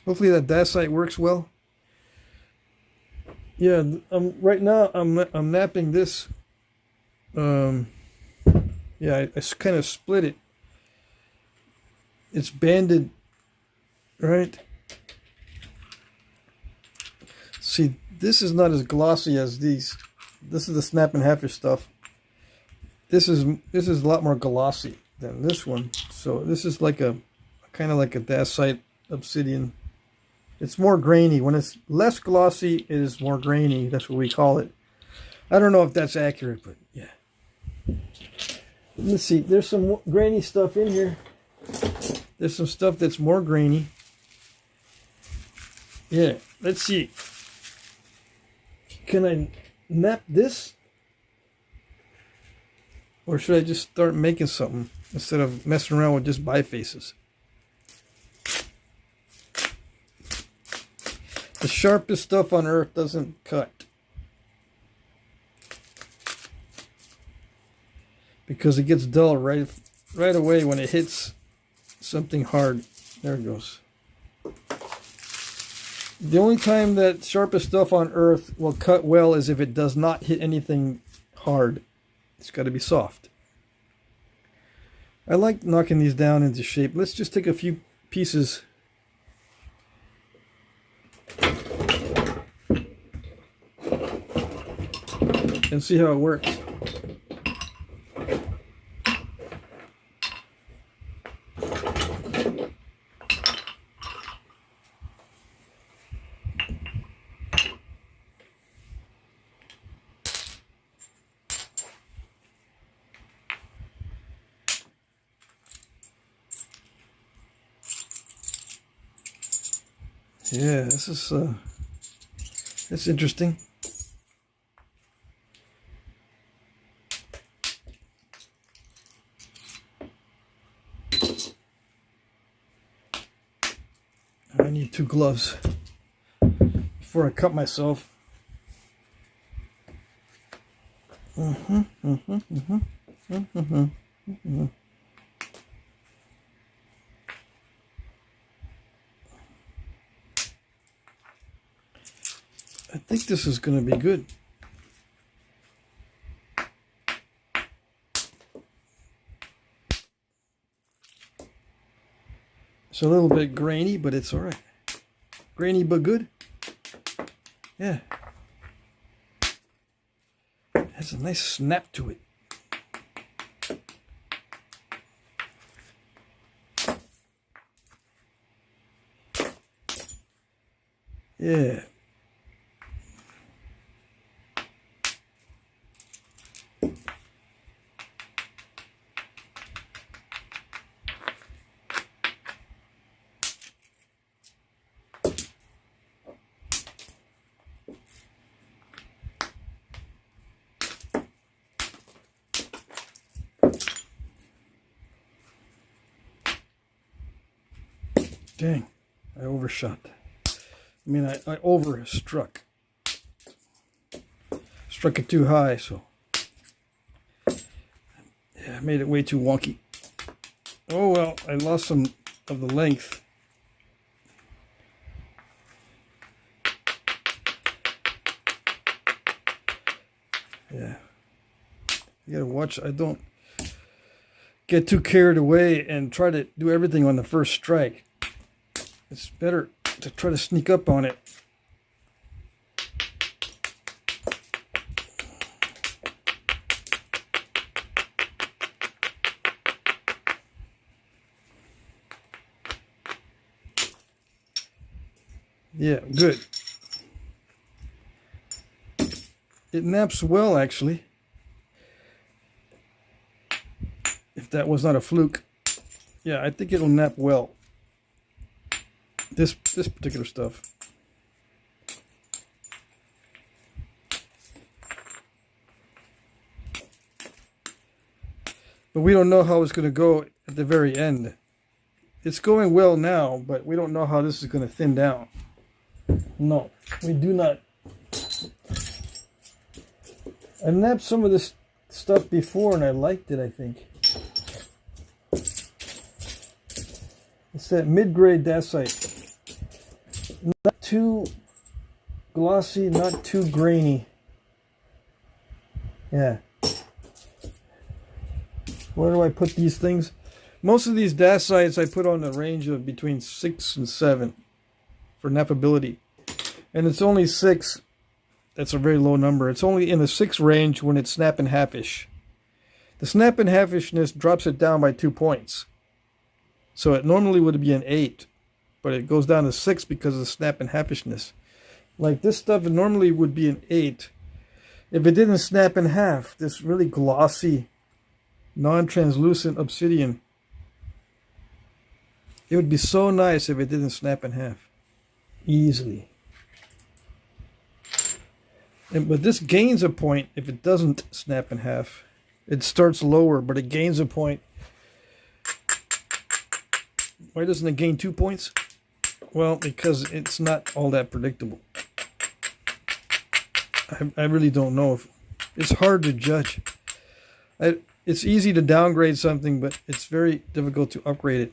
Hopefully that site works well. Yeah, right now I'm napping this. Yeah, I kind of split it. It's banded, right? See, this is not as glossy as these. This is the snap and half stuff. This is a lot more glossy than this one. So this is like a kind of like a dacite obsidian. It's more grainy. When it's less glossy, it is more grainy. That's what we call it. I don't know if that's accurate, but yeah. Let's see. There's some grainy stuff in here. There's some stuff that's more grainy. Yeah. Let's see. Can I nap this? Or should I just start making something instead of messing around with just bifaces? The sharpest stuff on earth doesn't cut. Because it gets dull right away when it hits something hard. There it goes. The only time that sharpest stuff on earth will cut well is if it does not hit anything hard. It's got to be soft. I like knocking these down into shape. Let's just take a few pieces. And see how it works. Yeah, this is that's interesting. I need 2 gloves before I cut myself. I think this is going to be good. It's a little bit grainy, but it's all right. Grainy but good. Yeah. It has a nice snap to it. Yeah. Dang, I overshot. I mean, I overstruck. Struck it too high, so yeah, I made it way too wonky. Oh well, I lost some of the length. Yeah, you gotta watch. I don't get too carried away and try to do everything on the first strike. It's better to try to sneak up on it. Yeah, good. It naps well, actually. If that was not a fluke. Yeah, I think it'll nap well. This particular stuff. But we don't know how it's going to go at the very end. It's going well now, but we don't know how this is going to thin down. No, we do not. I napped some of this stuff before and I liked it, I think. It's that mid-grade dacite. Not too glossy, not too grainy. Yeah. Where do I put these things? Most of these dacites I put on a range of between 6 and 7 for nappability. And it's only 6. That's a very low number. It's only in the 6 range when it's snap and half-ish. The snap and half-ishness drops it down by 2 points. So it normally would be an 8, but it goes down to 6 because of the snap and half-ishness. Like this stuff, it normally would be an 8 if it didn't snap in half. This really glossy, non-translucent obsidian. It would be so nice if it didn't snap in half. Easily. But this gains a point if it doesn't snap in half. It starts lower, but it gains a point. Why doesn't it gain 2 points? Well, because it's not all that predictable. I really don't know. If it's hard to judge. It's easy to downgrade something, but it's very difficult to upgrade it.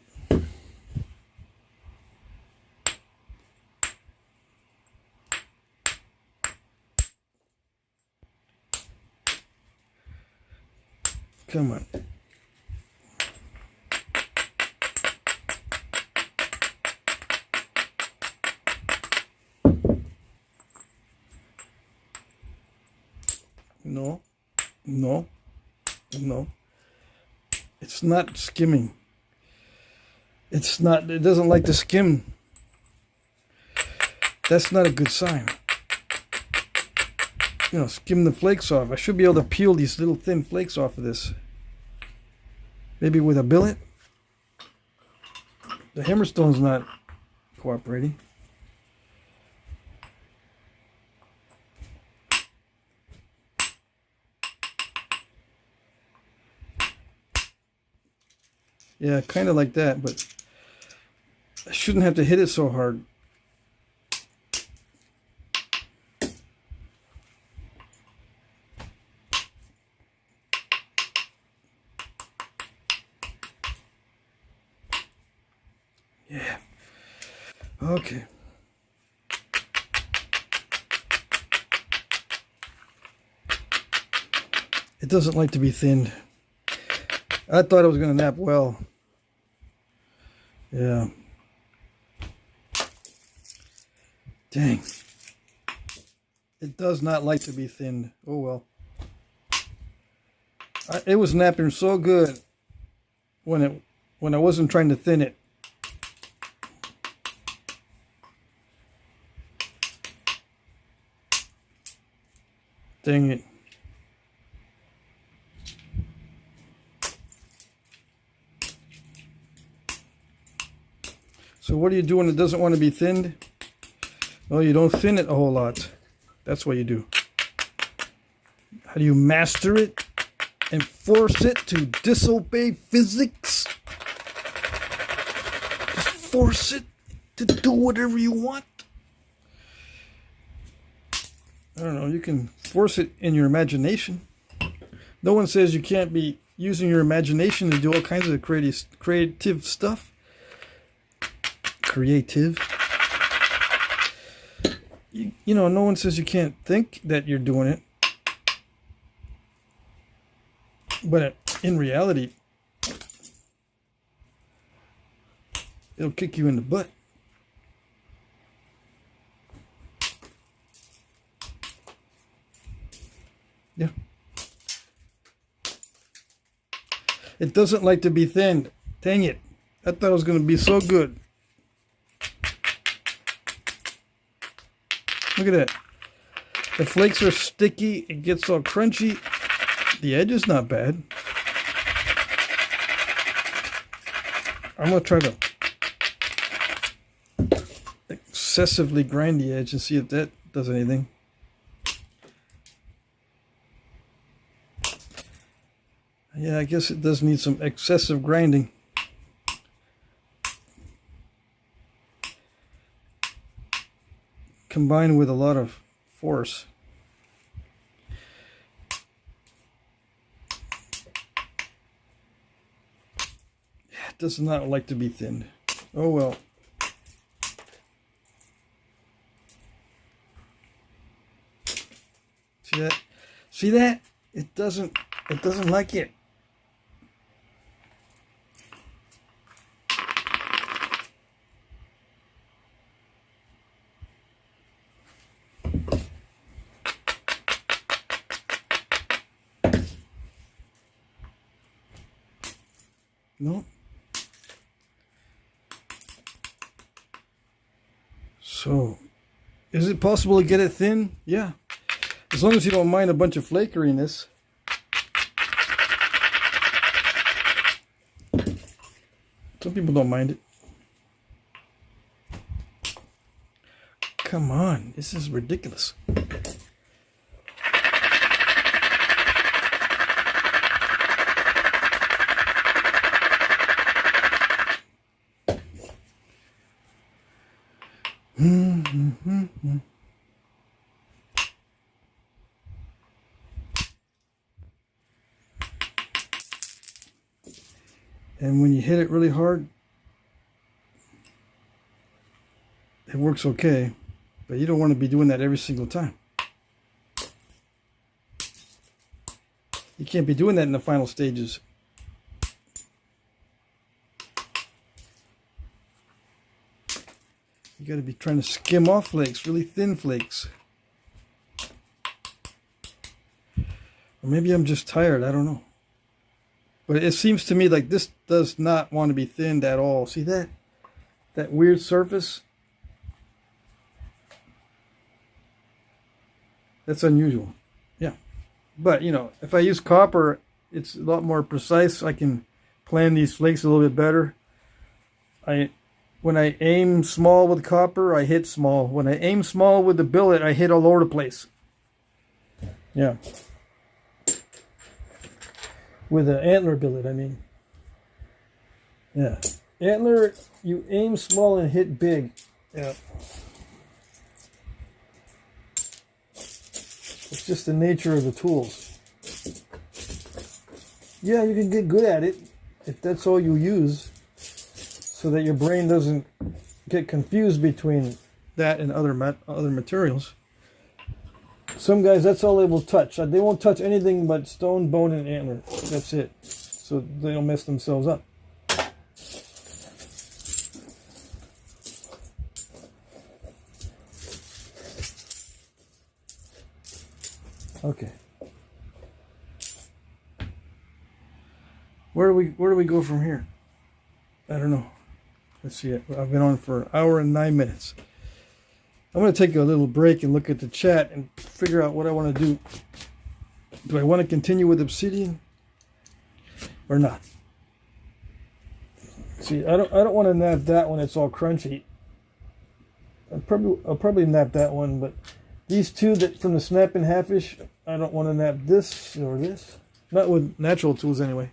Come on. No, no, no. It's not skimming. It's not, it doesn't like to skim. That's not a good sign. You know, skim the flakes off. I should be able to peel these little thin flakes off of this. Maybe with a billet. The hammerstone's not cooperating. Yeah, kind of like that, but I shouldn't have to hit it so hard. Yeah. Okay. It doesn't like to be thinned. I thought it was going to nap well. Yeah. Dang. It does not like to be thinned. Oh well. It was napping so good when I wasn't trying to thin it. Dang it. So what do you do when it doesn't want to be thinned? Well, you don't thin it a whole lot. That's what you do. How do you master it and force it to disobey physics? Just force it to do whatever you want. I don't know, you can force it in your imagination. No one says you can't be using your imagination to do all kinds of creative stuff. Creative. You know, no one says you can't think that you're doing it. But in reality, it'll kick you in the butt. Yeah. It doesn't like to be thinned. Dang it. I thought it was going to be so good. Look at that. The flakes are sticky. It gets all crunchy. The edge is not bad. I'm going to try to excessively grind the edge and see if that does anything. Yeah, I guess it does need some excessive grinding. Combined with a lot of force. Yeah, it does not like to be thinned. Oh well. See that? See that? It doesn't like it. No. So, is it possible to get it thin? Yeah. As long as you don't mind a bunch of flakeriness. Some people don't mind it. Come on, this is ridiculous. And when you hit it really hard, it works okay, but you don't want to be doing that every single time. You can't be doing that in the final stages. You got to be trying to skim off flakes, really thin flakes. Or maybe I'm just tired, I don't know. But it seems to me like this does not want to be thinned at all. See that? That weird surface? That's unusual. Yeah. But, you know, if I use copper, it's a lot more precise. I can plan these flakes a little bit better. When I aim small with copper, I hit small. When I aim small with the billet, I hit all over the place. Yeah. With an antler billet, I mean. Yeah. Antler, you aim small and hit big. Yeah. It's just the nature of the tools. Yeah, you can get good at it if that's all you use, so that your brain doesn't get confused between that and other materials. Some guys, that's all they will touch. They won't touch anything but stone, bone, and antler. That's it. So they don't mess themselves up. Okay. Where do we go from here? I don't know. Let's see it. I've been on for an hour and 9 minutes. I'm going to take a little break and look at the chat and figure out what I want to do. Do I want to continue with obsidian or not? See, I don't want to nap that one. It's all crunchy. I'll probably nap that one, but these two that from the snapping halfish, I don't want to nap this or this. Not with natural tools anyway.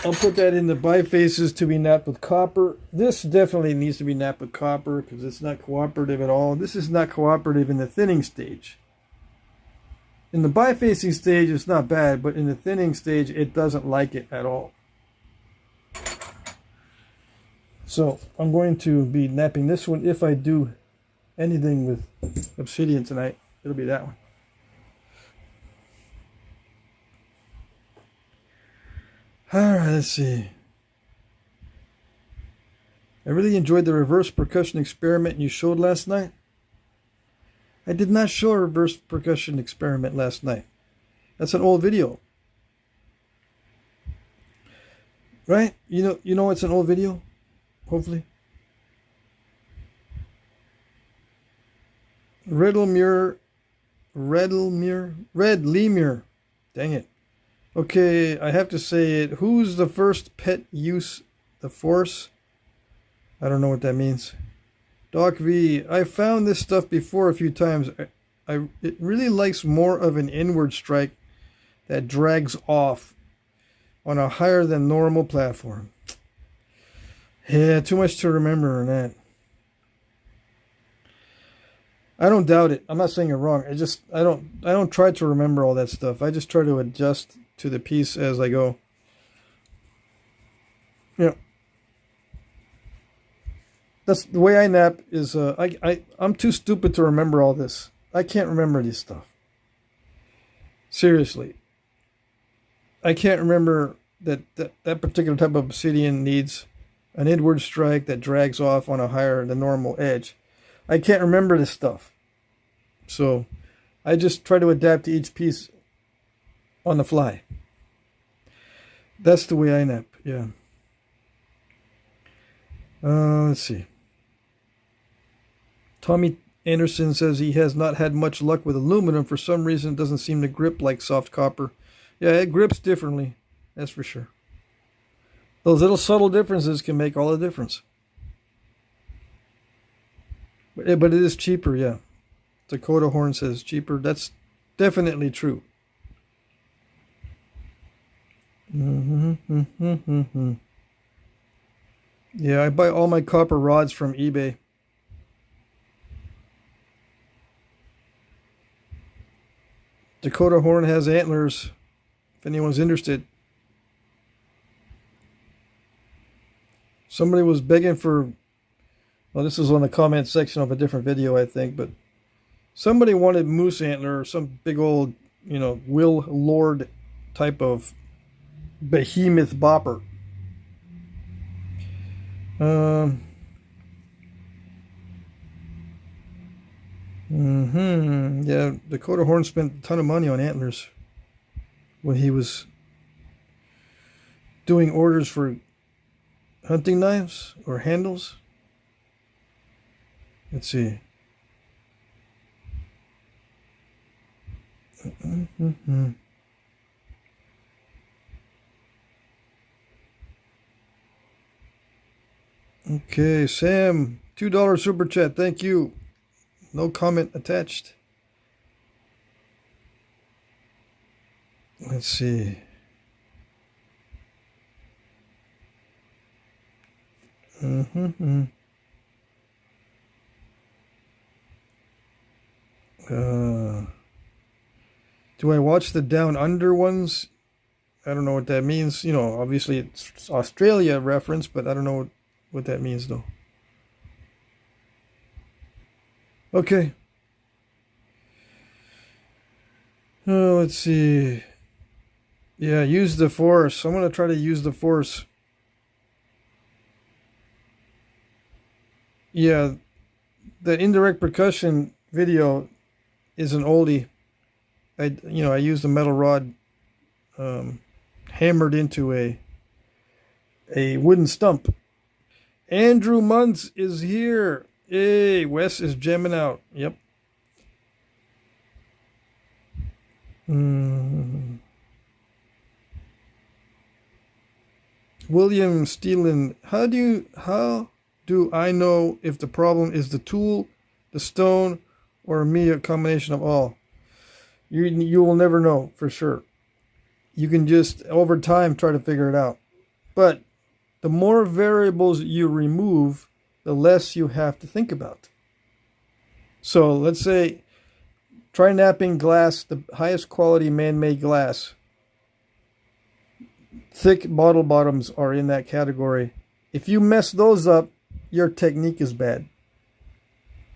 I'll put that in the bifaces to be napped with copper. This definitely needs to be napped with copper because it's not cooperative at all. This is not cooperative in the thinning stage. In the bifacing stage, it's not bad, but in the thinning stage, it doesn't like it at all. So I'm going to be napping this one. If I do anything with obsidian tonight, it'll be that one. Alright, let's see. I really enjoyed the reverse percussion experiment you showed last night. I did not show a reverse percussion experiment last night. That's an old video. Right? You know it's an old video? Hopefully. Red Lemur. Dang it. Okay, I have to say it. Who's the first pet use the force? I don't know what that means. Doc V, I found this stuff before a few times. It really likes more of an inward strike that drags off on a higher than normal platform. Yeah, too much to remember on that. I don't doubt it. I'm not saying you're wrong. I don't try to remember all that stuff. I just try to adjust to the piece as I go. Yeah. That's the way I nap is I'm too stupid to remember all this. I can't remember this stuff. Seriously. I can't remember that particular type of obsidian needs an inward strike that drags off on a higher than normal edge. I can't remember this stuff. So I just try to adapt to each piece on the fly. That's the way I nap, yeah. Let's see. Tommy Anderson says he has not had much luck with aluminum. For some reason, it doesn't seem to grip like soft copper. Yeah, it grips differently. That's for sure. Those little subtle differences can make all the difference. But it is cheaper, yeah. Dakota Horn says cheaper. That's definitely true. Yeah, I buy all my copper rods from eBay. Dakota Horn has antlers, if anyone's interested. Somebody was begging for, well, this was on the comment section of a different video, I think, but somebody wanted moose antler or some big old, Will Lord type of behemoth bopper. Yeah, Dakota Horn spent a ton of money on antlers when he was doing orders for hunting knives or handles. Let's see. Okay, Sam, $2 super chat. Thank you. No comment attached. Let's see. Do I watch the down under ones? I don't know what that means. Obviously it's Australia reference, but I don't know what that means though. Okay. Let's see. Yeah, use the force. I'm going to try to use the force. Yeah, the indirect percussion video is an oldie. I used a metal rod hammered into a wooden stump. Andrew Muntz is here. Hey, Wes is jamming out. Yep. William Steelan, how do I know if the problem is the tool, the stone, or me, a combination of all? You will never know for sure. You can just over time try to figure it out. But the more variables you remove, the less you have to think about. So let's say try knapping glass, the highest quality man-made glass. Thick bottle bottoms are in that category. If you mess those up, your technique is bad.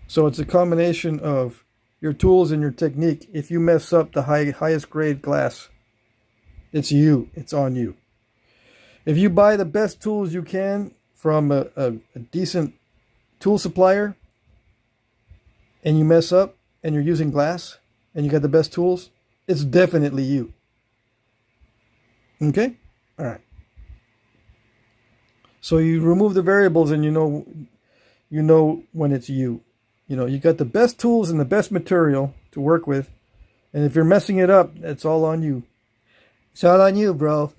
So it's a combination of your tools and your technique. If you mess up the highest grade glass, it's you. It's on you. If you buy the best tools you can from a decent tool supplier and you mess up and you're using glass and you got the best tools, it's definitely you. Okay? All right. So you remove the variables and you know when it's you. You got the best tools and the best material to work with. And if you're messing it up, it's all on you. It's all on you, bro.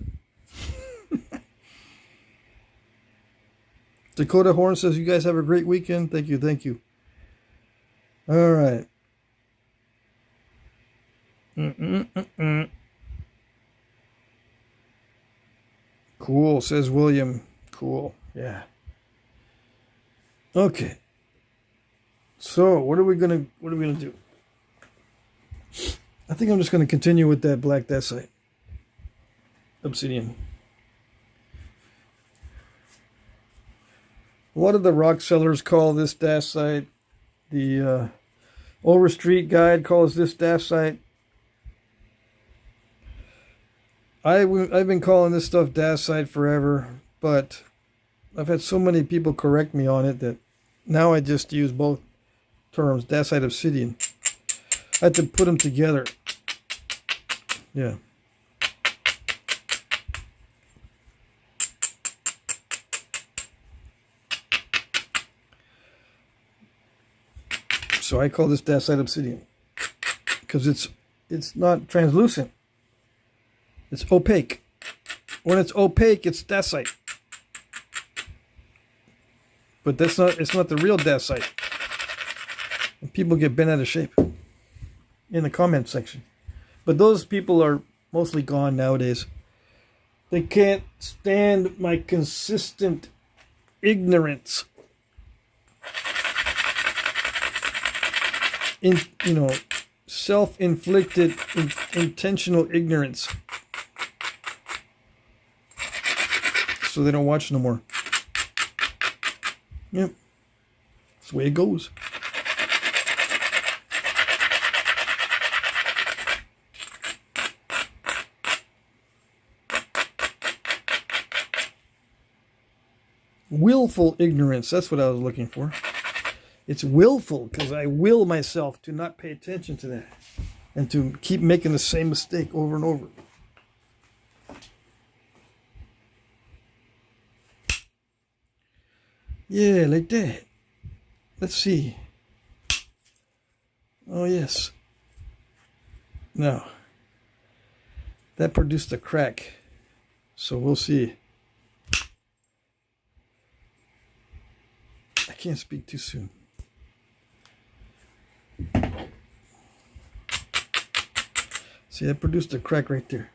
Dakota Horn says, you guys have a great weekend. Thank you, thank you. All right. Cool, says William. Cool, yeah. Okay. So what are we gonna do? I think I'm just gonna continue with that black dacite obsidian. A lot of the rock sellers call this dacite. The Overstreet Guide calls this dacite. I've been calling this stuff dacite forever, but I've had so many people correct me on it that now I just use both terms, dacite obsidian. I had to put them together. Yeah. So I call this dacite obsidian because it's not translucent. It's opaque. When it's opaque, it's dacite. But it's not the real dacite. And people get bent out of shape in the comment section. But those people are mostly gone nowadays. They can't stand my consistent ignorance. Self-inflicted, intentional ignorance. So they don't watch no more. Yep. That's the way it goes. Willful ignorance. That's what I was looking for. It's willful because I will myself to not pay attention to that and to keep making the same mistake over and over. Yeah, like that. Let's see. Oh, yes. No. That produced a crack. So we'll see. I can't speak too soon. See, that produced a crack right there.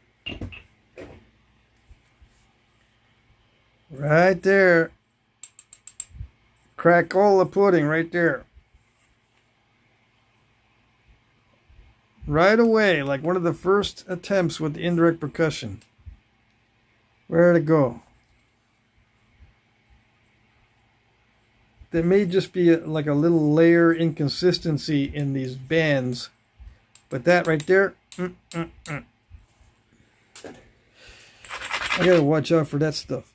Right there. Crack-ola pudding right there. Right away, like one of the first attempts with the indirect percussion. Where'd it go? There may just be like a little layer inconsistency in these bands. But that right there, I gotta watch out for that stuff.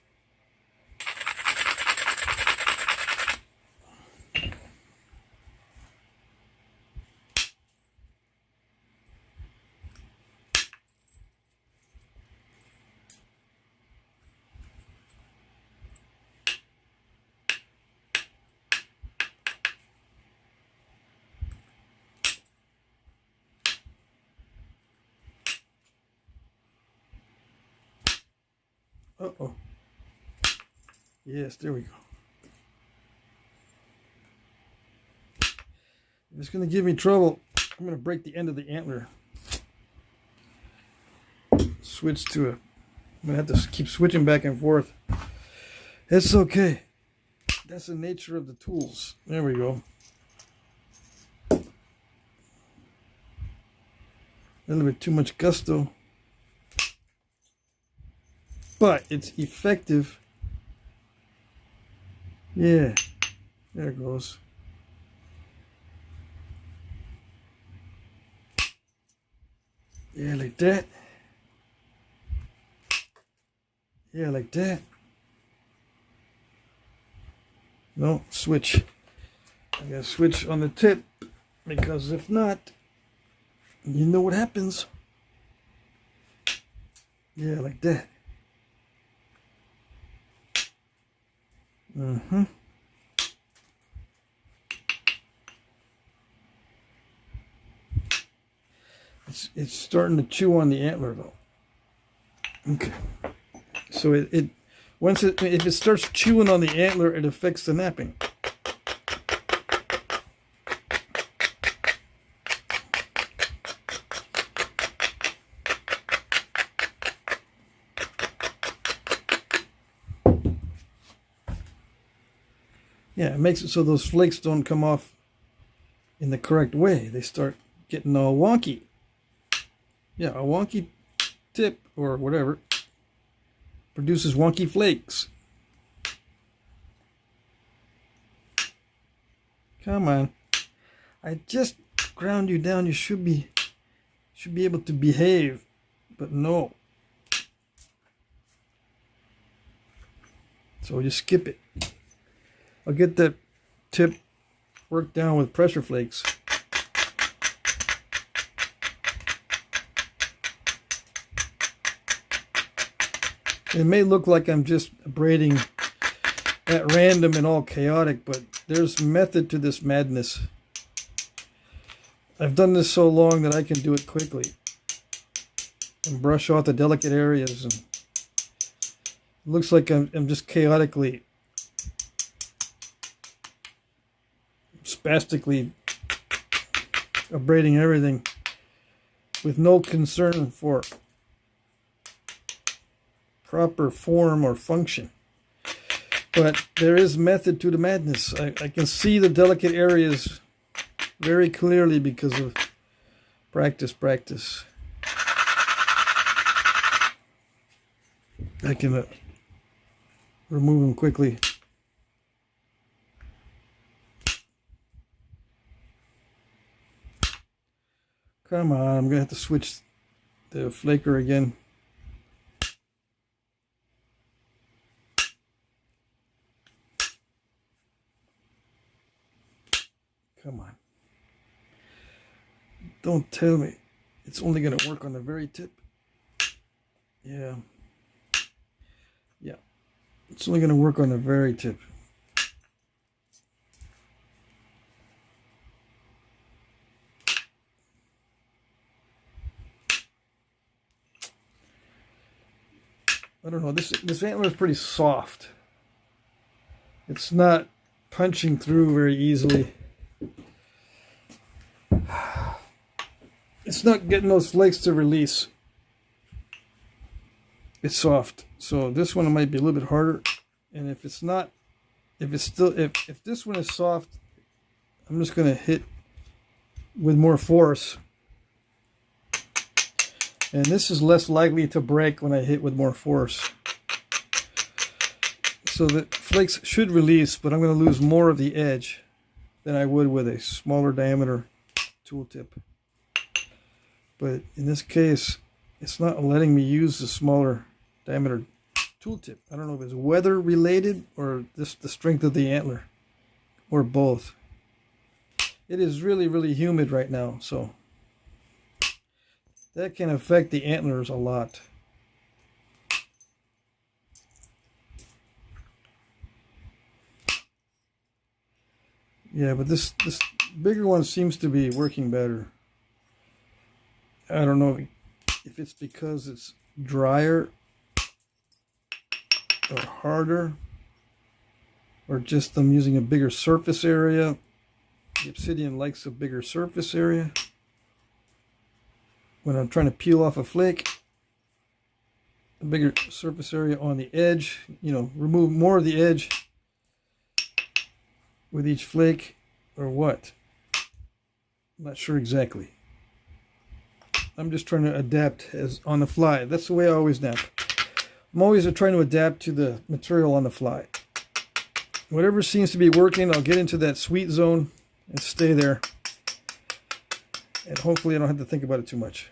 Uh-oh. Yes, there we go. If it's going to give me trouble, I'm going to break the end of the antler. Switch to a... I'm going to have to keep switching back and forth. It's okay. That's the nature of the tools. There we go. A little bit too much gusto. But it's effective. Yeah, there it goes. Yeah, like that. Yeah, like that. No, switch. I gotta switch on the tip because if not, you know what happens. Yeah, like that. It's starting to chew on the antler though. Okay. So if it starts chewing on the antler, it affects the knapping. Yeah, it makes it so those flakes don't come off in the correct way. They start getting all wonky. Yeah, a wonky tip or whatever produces wonky flakes. Come on. I just ground you down. You should be able to behave, but no. So you skip it. I'll get that tip worked down with pressure flakes. It may look like I'm just braiding at random and all chaotic, but there's method to this madness. I've done this so long that I can do it quickly and brush off the delicate areas. And it looks like I'm just chaotically, spastically braiding everything with no concern for proper form or function. But there is method to the madness. I can see the delicate areas very clearly because of practice. I can remove them quickly. Come on, I'm going to have to switch the flaker again. Come on. Don't tell me it's only going to work on the very tip. Yeah. Yeah. It's only going to work on the very tip. I don't know. This antler is pretty soft. It's not punching through very easily. It's not getting those flakes to release. It's soft. So this one might be a little bit harder. And if it's not, if this one is soft, I'm just going to hit with more force. And this is less likely to break when I hit with more force. So the flakes should release, but I'm going to lose more of the edge than I would with a smaller diameter tool tip. But in this case, it's not letting me use the smaller diameter tool tip. I don't know if it's weather related or just the strength of the antler or both. It is really, really humid right now, so that can affect the antlers a lot. Yeah, but this bigger one seems to be working better. I don't know if it's because it's drier or harder, or just I'm using a bigger surface area. The obsidian likes a bigger surface area. When I'm trying to peel off a flake, a bigger surface area on the edge, you know, remove more of the edge with each flake, or what? I'm not sure exactly. I'm just trying to adapt as on the fly. That's the way I always snap. I'm always trying to adapt to the material on the fly. Whatever seems to be working, I'll get into that sweet zone and stay there. And hopefully I don't have to think about it too much.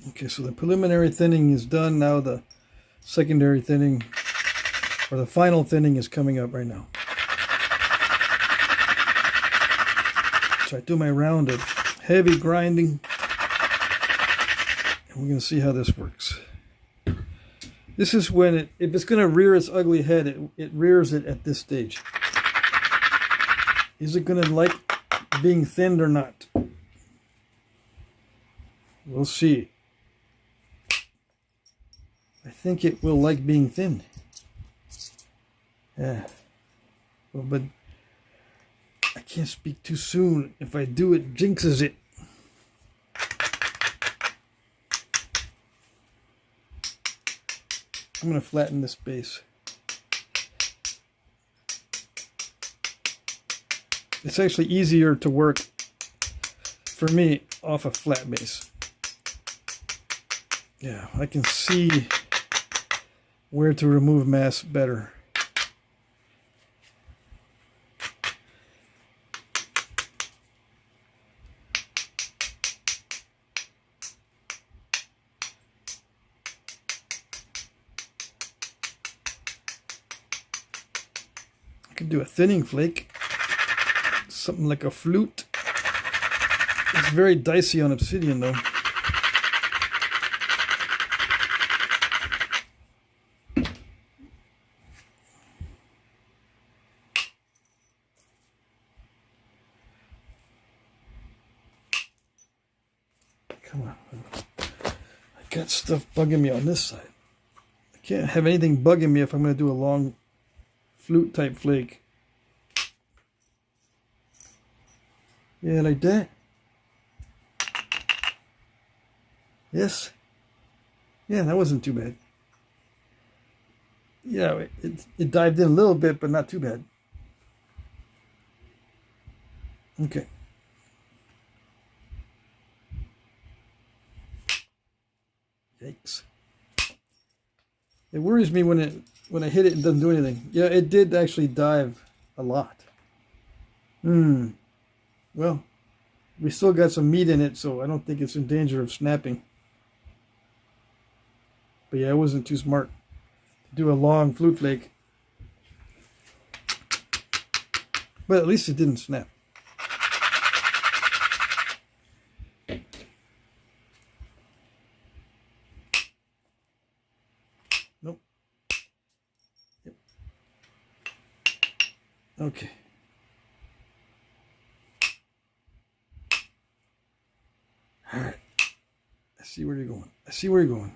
Okay, so the preliminary thinning is done. Now the secondary thinning, or the final thinning, is coming up right now. So I do my round of heavy grinding, and we're going to see how this works. This is when if it's going to rear its ugly head, it rears it at this stage. Is it going to like being thinned or not? We'll see. I think it will like being thin. Yeah. Well, but I can't speak too soon. If I do, it jinxes it. I'm going to flatten this base. It's actually easier to work, for me, off a flat base. Yeah, I can see where to remove mass better. I could do a thinning flake, something like a flute. It's very dicey on obsidian though. Come on. I got stuff bugging me on this side. I can't have anything bugging me if I'm going to do a long flute type flake. Yeah, like that. Yes. Yeah, that wasn't too bad. Yeah, it dived in a little bit, but not too bad. Okay. Yikes. It worries me when I hit it, it doesn't do anything. Yeah, it did actually dive a lot. Well, we still got some meat in it, so I don't think it's in danger of snapping. But yeah, it wasn't too smart to do a long flute flake. But at least it didn't snap. Nope. Yep. Okay. All right. I see where you're going. I see where you're going.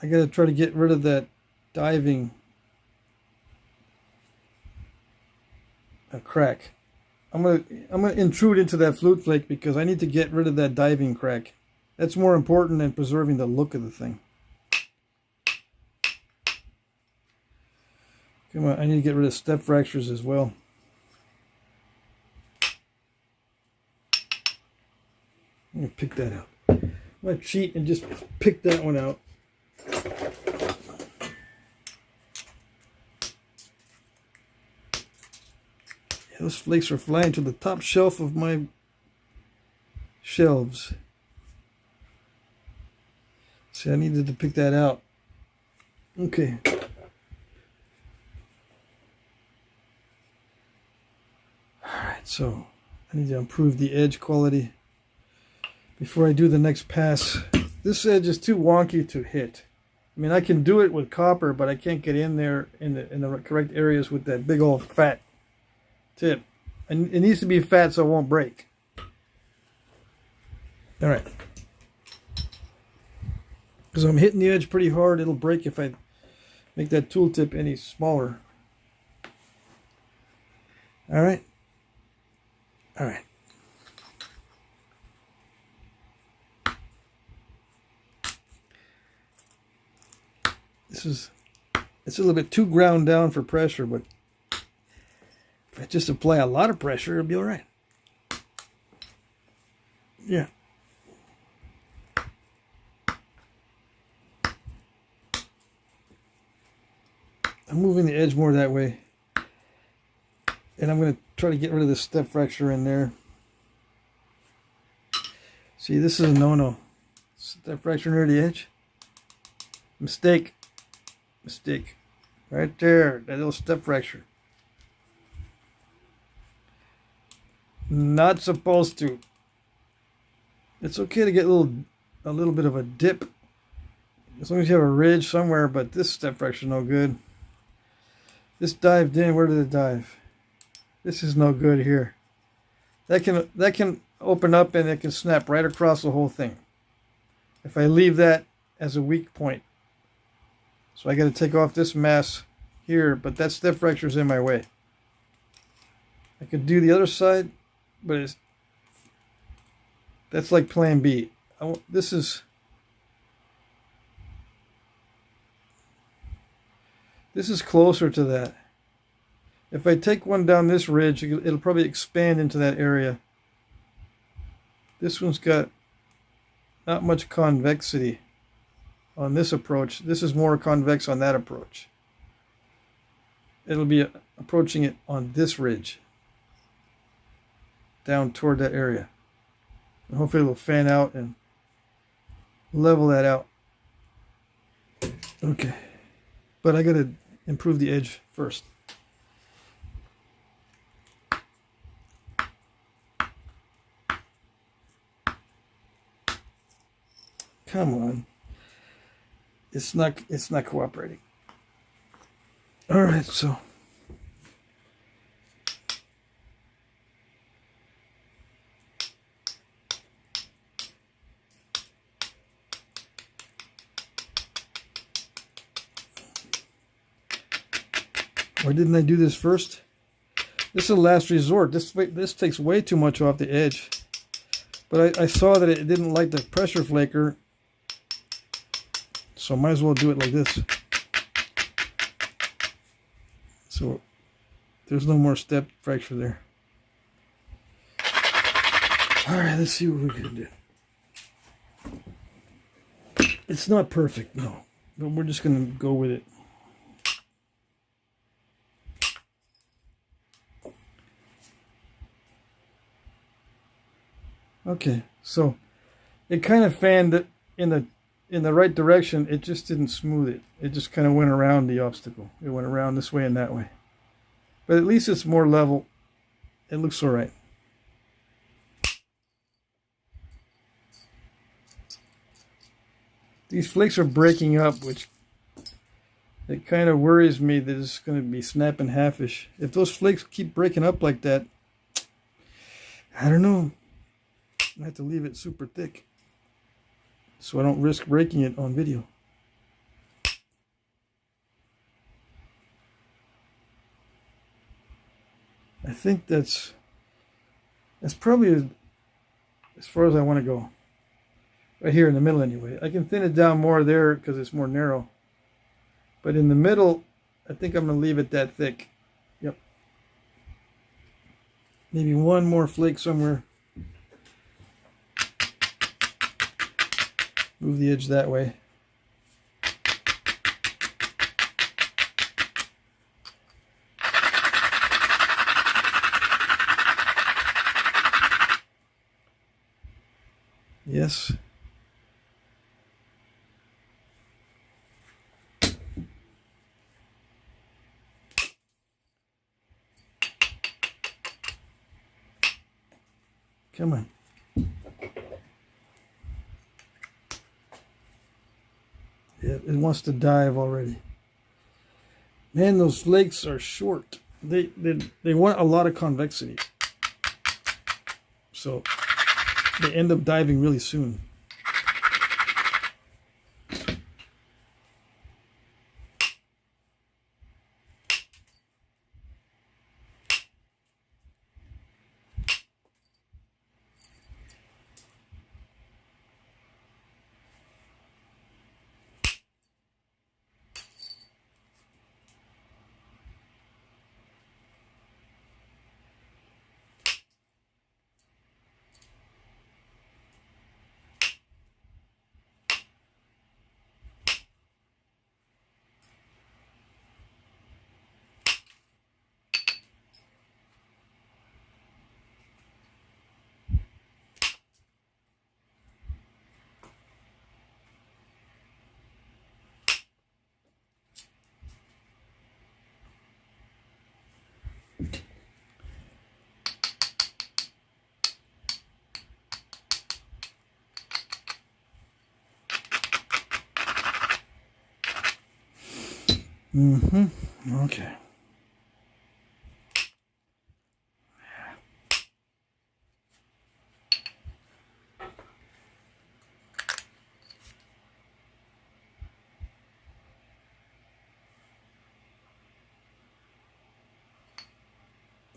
I gotta try to get rid of that diving crack. I'm gonna intrude into that flute flake because I need to get rid of that diving crack. That's more important than preserving the look of the thing. Come on, I need to get rid of step fractures as well. I'm gonna pick that out. I'm gonna cheat and just pick that one out. Yeah, those flakes are flying to the top shelf of my shelves. See, I needed to pick that out. Okay. Alright, so I need to improve the edge quality before I do the next pass. This edge is too wonky to hit. I mean, I can do it with copper, but I can't get in there in the correct areas with that big old fat tip. And it needs to be fat so it won't break. Alright. Because I'm hitting the edge pretty hard, it'll break if I make that tool tip any smaller. Alright. Alright. It's a little bit too ground down for pressure, but if I just apply a lot of pressure, it'll be all right. Yeah. I'm moving the edge more that way. And I'm going to try to get rid of this step fracture in there. See, this is a no-no. Step fracture near the edge. Mistake. Mistake. Right there. That little step fracture. Not supposed to. It's okay to get a little bit of a dip. As long as you have a ridge somewhere, but this step fracture is no good. This dived in. Where did it dive? This is no good here. That can open up and it can snap right across the whole thing. if I leave that as a weak point. So I got to take off this mass here, but that step fracture is in my way. I could do the other side, but that's like plan B. This is closer to that. If I take one down this ridge, it'll probably expand into that area. This one's got not much convexity on this approach. This is more convex on that approach. It'll be approaching it on this ridge, down toward that area. And hopefully it'll fan out and level that out. Okay, but I gotta improve the edge first. Come on. It's not cooperating. All right, so why didn't I do this first? This is a last resort. This takes way too much off the edge. But I saw that it didn't like the pressure flaker, so I might as well do it like this. So there's no more step fracture there. All right, let's see what we can do. It's not perfect, no, but we're just gonna go with it. Okay, so it kind of fanned it in the right direction. It just didn't smooth it. It just kind of went around the obstacle. It went around this way and that way. But at least it's more level. It looks all right. These flakes are breaking up, which it kind of worries me that it's going to be snapping half-ish. If those flakes keep breaking up like that, I don't know. I have to leave it super thick so I don't risk breaking it on video. I think that's probably as far as I want to go. Right here in the middle anyway. I can thin it down more there because it's more narrow. But in the middle, I think I'm going to leave it that thick. Yep. Maybe one more flake somewhere. Move the edge that way. Yes. Come on. Yeah, it wants to dive already. Man, those flakes are short. They want a lot of convexity. So they end up diving really soon. Okay.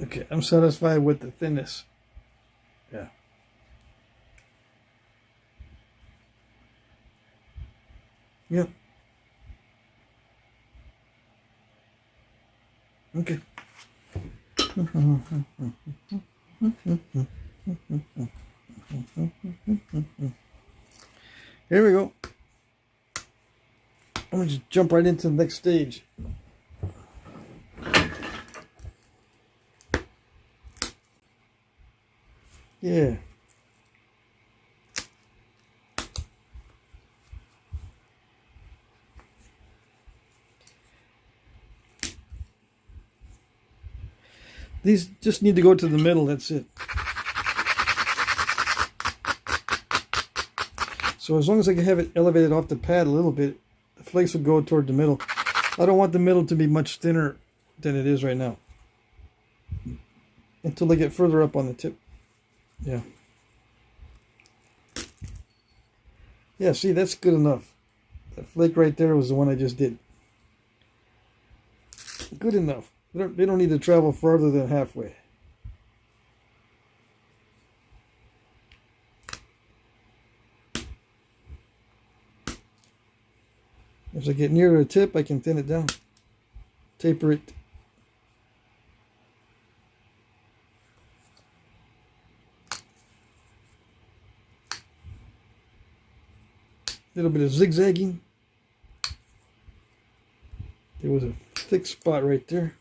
Okay, I'm satisfied with the thinness. Yeah. Yep. Okay. Here we go. I'm going to just jump right into the next stage. Yeah. These just need to go to the middle, that's it. So as long as I can have it elevated off the pad a little bit, the flakes will go toward the middle. I don't want the middle to be much thinner than it is right now. Until they get further up on the tip. Yeah. Yeah, see, that's good enough. That flake right there was the one I just did. Good enough. They don't need to travel farther than halfway. As I get near the tip, I can thin it down. Taper it. A little bit of zigzagging. There was a thick spot right there.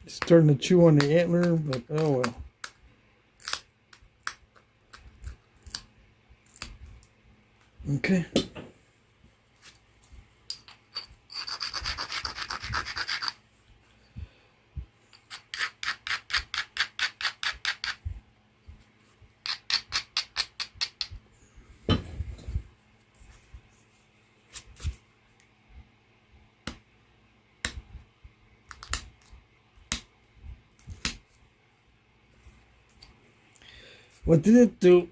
It's starting to chew on the antler, but oh well. Okay. What did it do?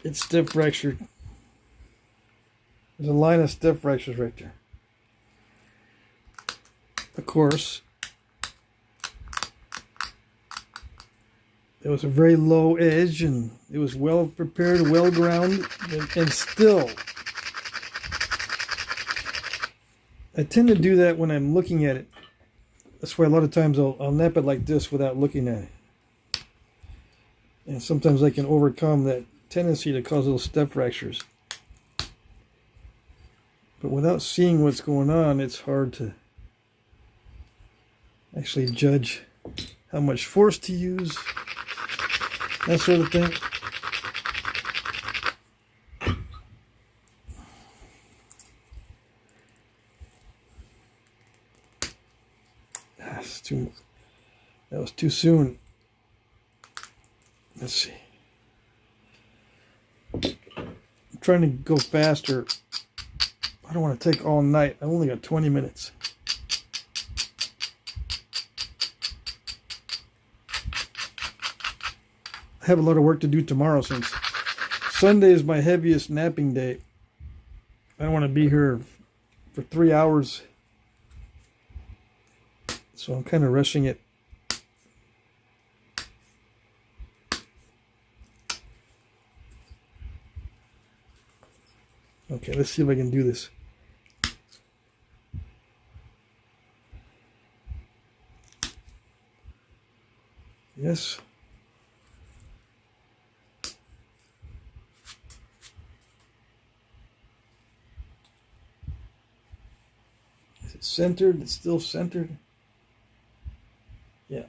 It stiff fractured. There's a line of stiff fractures right there. Of course, it was a very low edge and it was well prepared, well ground, and still. I tend to do that when I'm looking at it. That's why a lot of times I'll nap it like this without looking at it. And sometimes I can overcome that tendency to cause little step fractures. But without seeing what's going on, it's hard to actually judge how much force to use, that sort of thing. That was too soon. Let's see. I'm trying to go faster. I don't want to take all night. I only got 20 minutes. I have a lot of work to do tomorrow since Sunday is my heaviest napping day. I don't want to be here for 3 hours. So I'm kind of rushing it. Okay, let's see if I can do this. Yes. Is it centered? It's still centered. Yeah.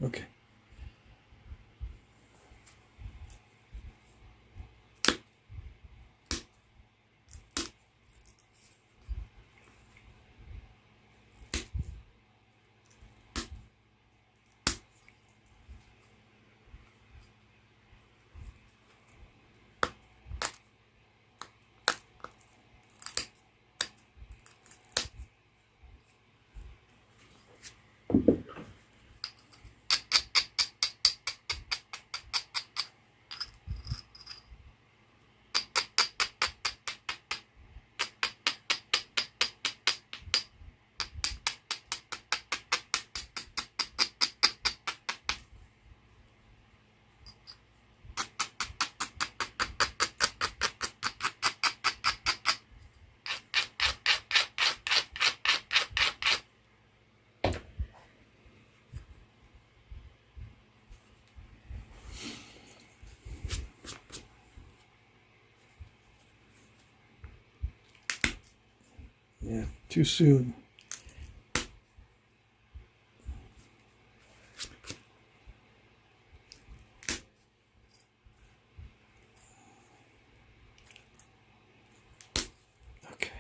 Okay. too soon. Okay.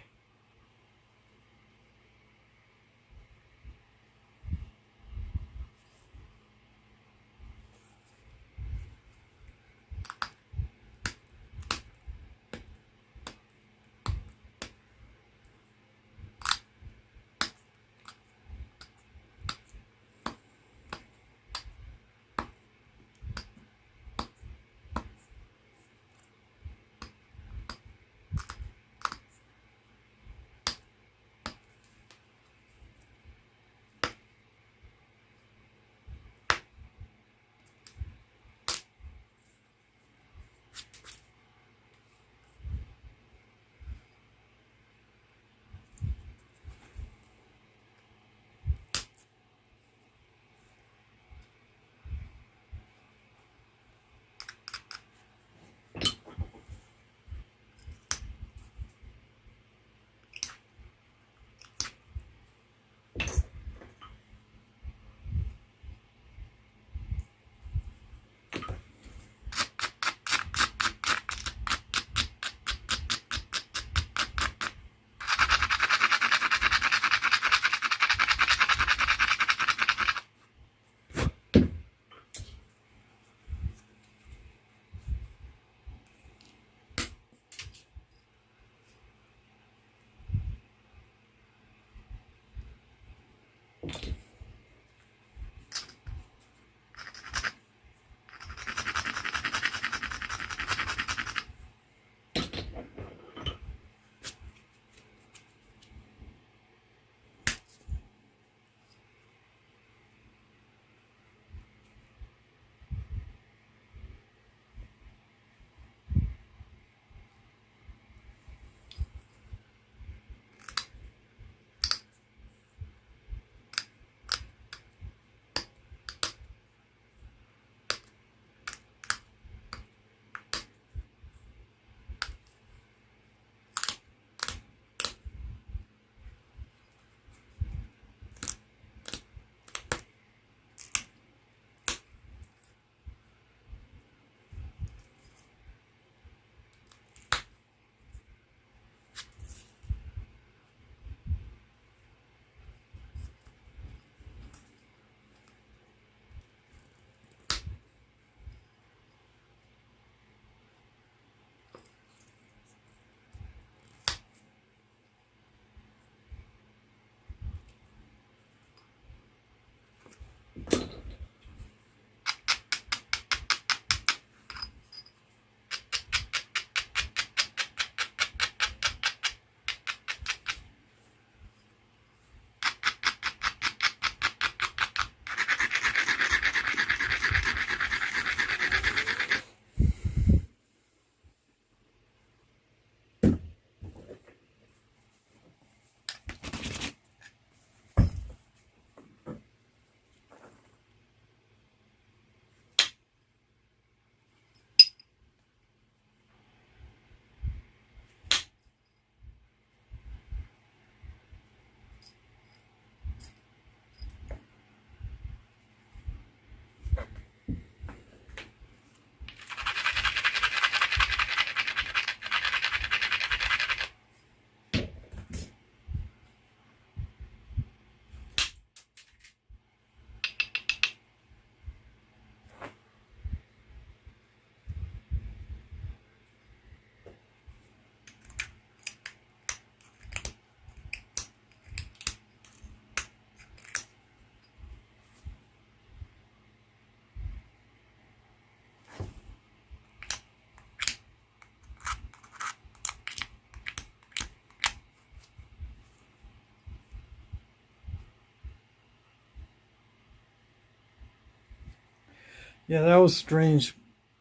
Yeah, that was strange,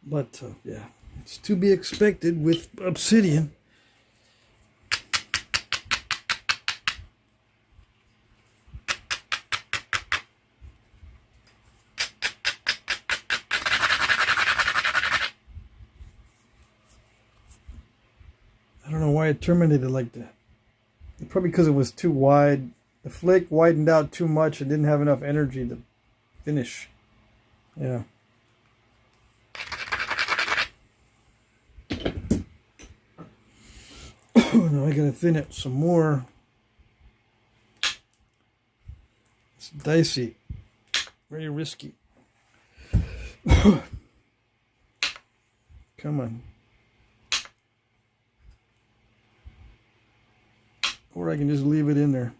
but yeah, it's to be expected with obsidian. I don't know why it terminated like that. probably because it was too wide. The flake widened out too much and didn't have enough energy to finish. Yeah. Now I gotta thin it some more. It's dicey. Very risky. Come on. Or I can just leave it in there.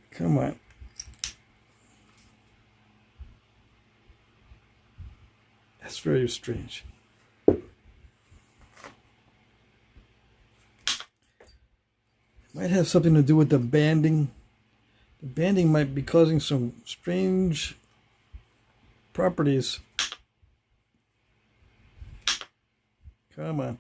Come on. That's very strange. Might have something to do with the banding. The banding might be causing some strange properties. Come on.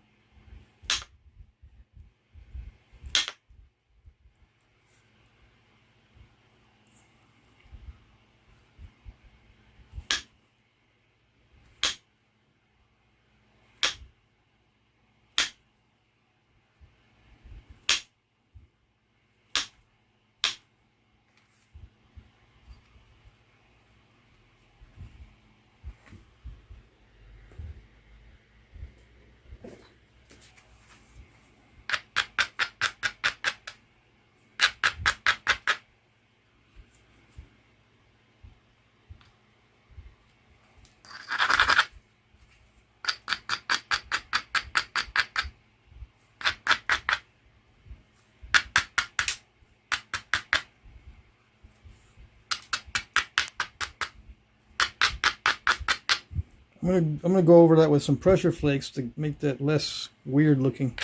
I'm gonna go over that with some pressure flakes to make that less weird looking.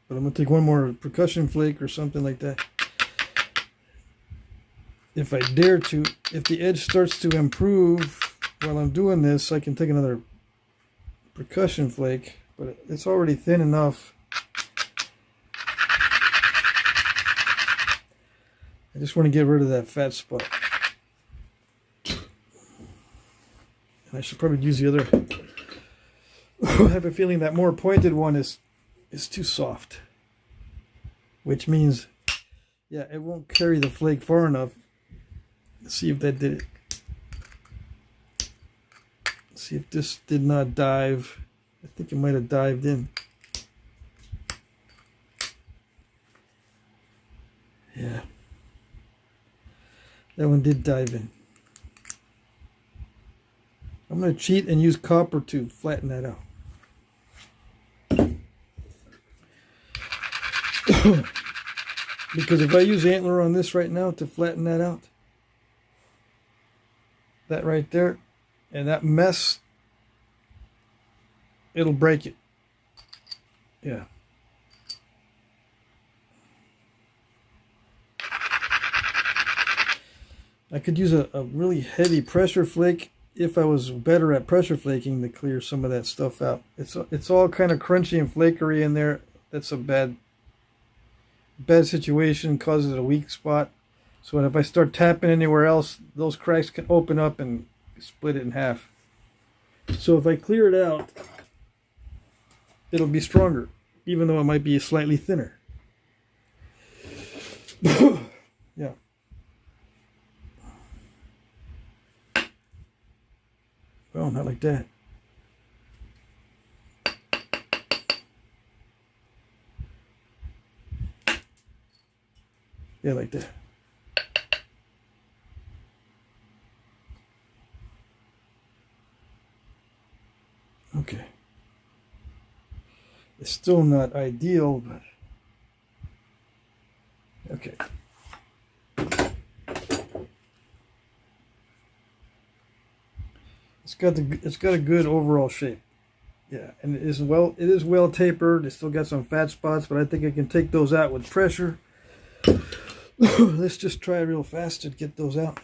But I'm gonna take one more percussion flake or something like that. If I dare to, if the edge starts to improve while I'm doing this, I can take another percussion flake, but it's already thin enough. I just want to get rid of that fat spot. And I should probably use the other. I have a feeling that more pointed one is too soft. Which means, yeah, it won't carry the flake far enough. Let's see if that did it. Let's see if this did not dive. I think it might have dived in. Yeah. That one did dive in. I'm going to cheat and use copper to flatten that out. Because if I use antler on this right now to flatten that out, that right there, and that mess, it'll break it. Yeah. I could use a really heavy pressure flake if I was better at pressure flaking to clear some of that stuff out. It's all kind of crunchy and flakery in there. That's a bad situation, causes a weak spot. So if I start tapping anywhere else, those cracks can open up and split it in half. So if I clear it out, it'll be stronger, even though it might be slightly thinner. Yeah. Well, not like that. Yeah, like that. Okay. It's still not ideal, but okay. It's got a good overall shape. Yeah, and it is well tapered. It's still got some fat spots, but I think I can take those out with pressure. Let's just try real fast to get those out.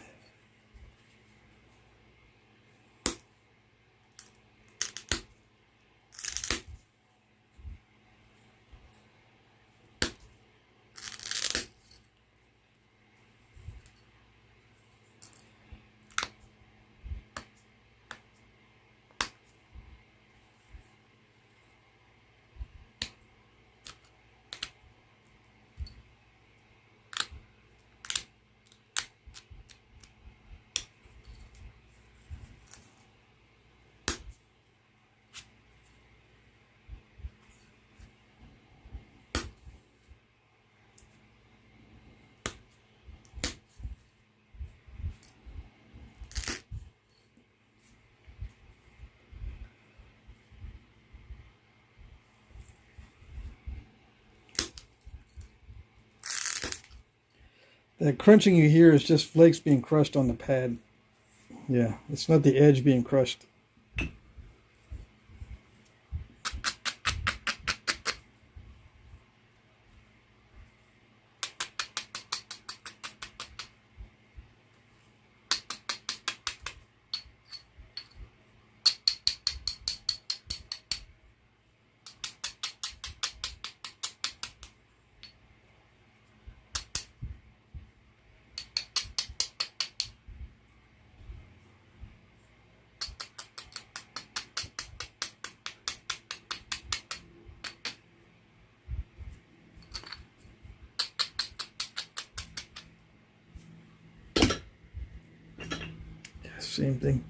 That crunching you hear is just flakes being crushed on the pad. Yeah, it's not the edge being crushed. Same thing.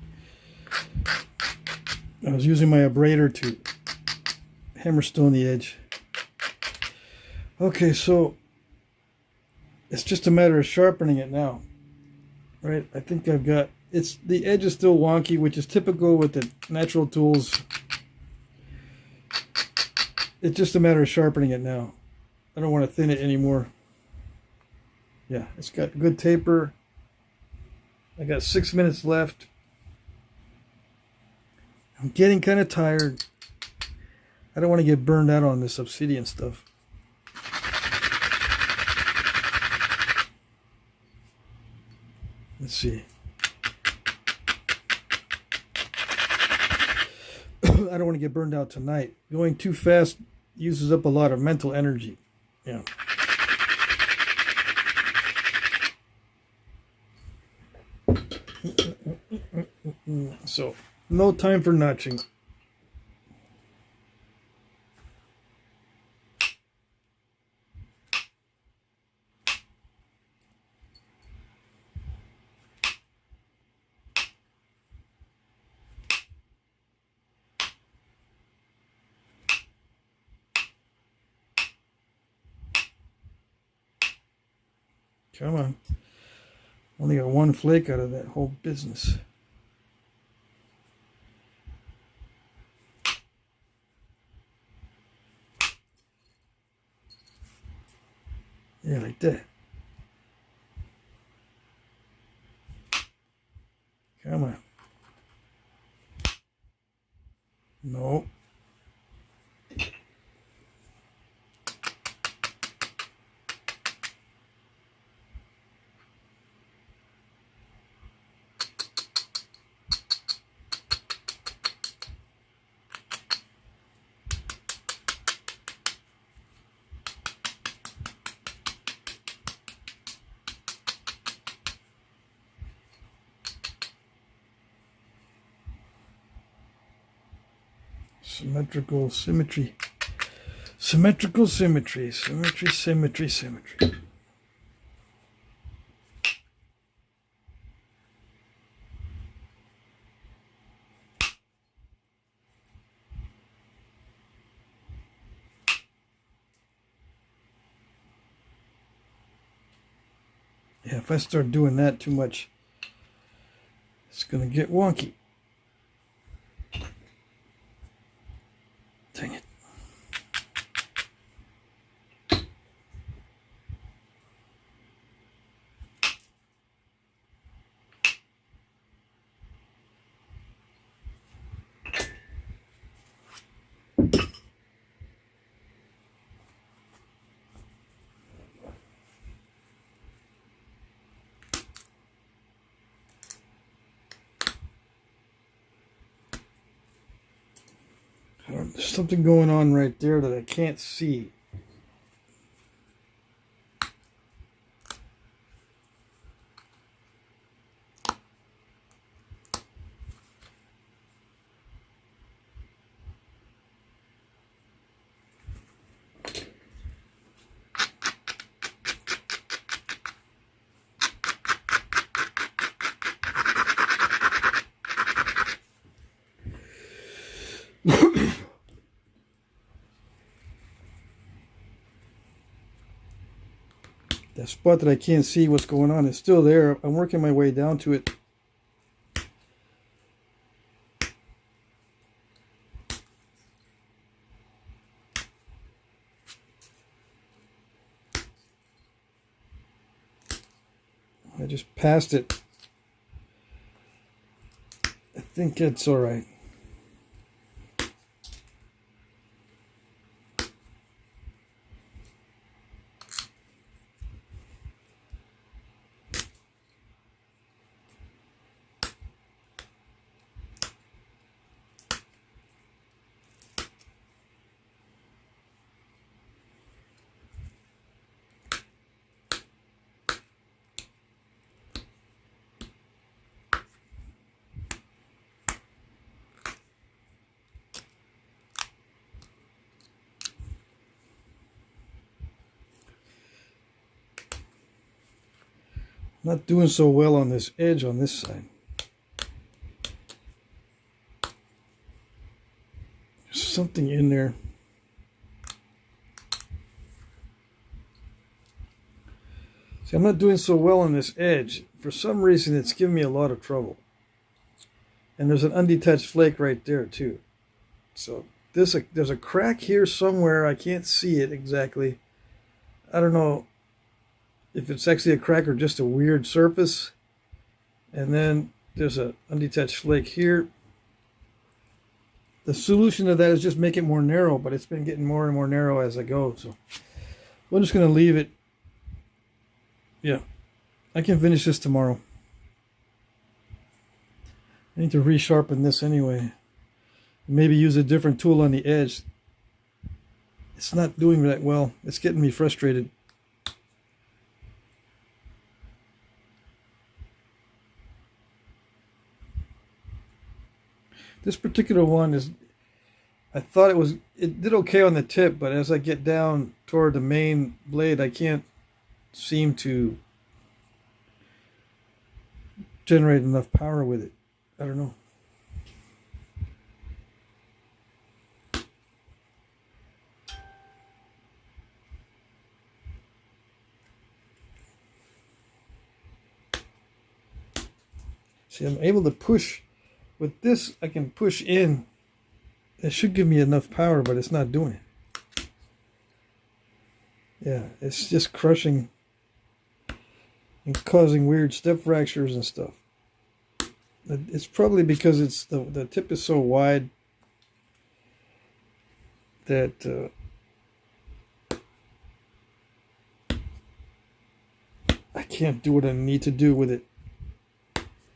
I was using my abrader to hammerstone the edge. Okay, so it's just a matter of sharpening it now, right? I think I've got, the edge is still wonky, which is typical with the natural tools. It's just a matter of sharpening it now. I don't want to thin it anymore. Yeah, it's got good taper. I got 6 minutes left. I'm getting kind of tired. I don't want to get burned out on this obsidian stuff. Let's see. I don't want to get burned out tonight. Going too fast uses up a lot of mental energy. Yeah. So, no time for notching. Come on. Only got one flake out of that whole business. Yeah, like that. Come on. No. Symmetrical symmetry. Symmetrical symmetry. Symmetry, symmetry, symmetry. Yeah, if I start doing that too much, it's going to get wonky. Dang it. There's something going on right there that I can't see. That spot that I can't see what's going on is still there. I'm working my way down to it. I just passed it. I think it's all right. Not doing so well on this edge on this side. There's something in there. See, I'm not doing so well on this edge. For some reason, it's giving me a lot of trouble. And there's an undetached flake right there, too. So there's a crack here somewhere. I can't see it exactly. I don't know if it's actually a crack or just a weird surface. And then there's an undetached flake here. The solution to that is just make it more narrow, but it's been getting more and more narrow as I go. So we're just going to leave it. Yeah, I can finish this tomorrow. I need to resharpen this anyway. Maybe use a different tool on the edge. It's not doing that well. It's getting me frustrated. This particular one is, I thought it did okay on the tip, but as I get down toward the main blade, I can't seem to generate enough power with it. I don't know. See, I'm able to push. With this, I can push in. It should give me enough power, but it's not doing it. Yeah, it's just crushing and causing weird step fractures and stuff. It's probably because it's the tip is so wide that I can't do what I need to do with it.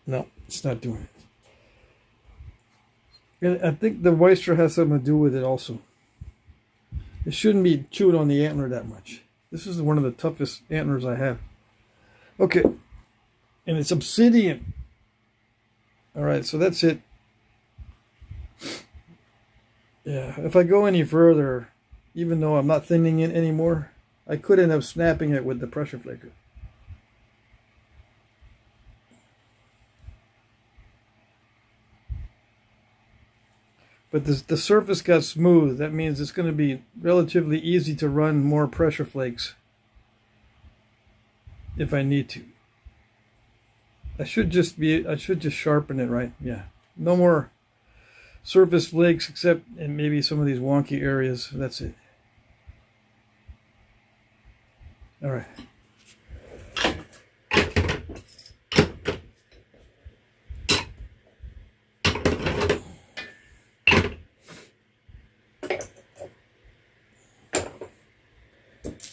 No, it's not doing it. And I think the moisture has something to do with it also. It shouldn't be chewed on the antler that much. This is one of the toughest antlers I have. Okay, and it's obsidian. All right, so that's it. Yeah, if I go any further, even though I'm not thinning it anymore, I could end up snapping it with the pressure flaker. But the surface got smooth. That means it's going to be relatively easy to run more pressure flakes if I need to. I should just sharpen it, right? Yeah. No more surface flakes except in maybe some of these wonky areas. That's it. All right.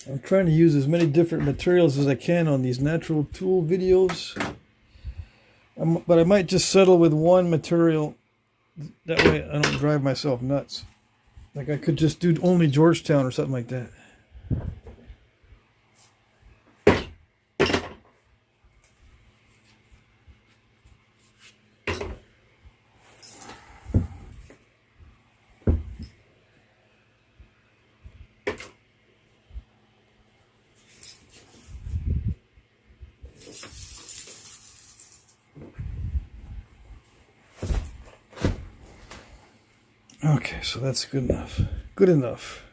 I'm trying to use as many different materials as I can on these natural tool videos. But I might just settle with one material. That way I don't drive myself nuts. Like I could just do only Georgetown or something like that. Okay, so that's good enough. Good enough.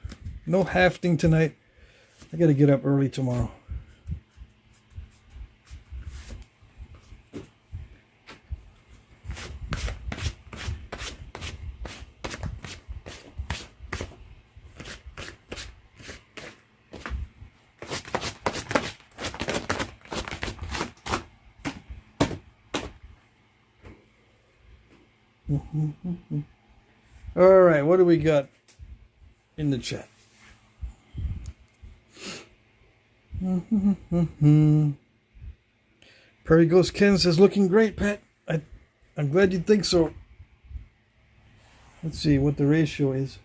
No hafting tonight. I got to get up early tomorrow. All right, what do we got in the chat? Prairie Ghost Ken says, looking great, Pat. I'm glad you think so. Let's see what the ratio is.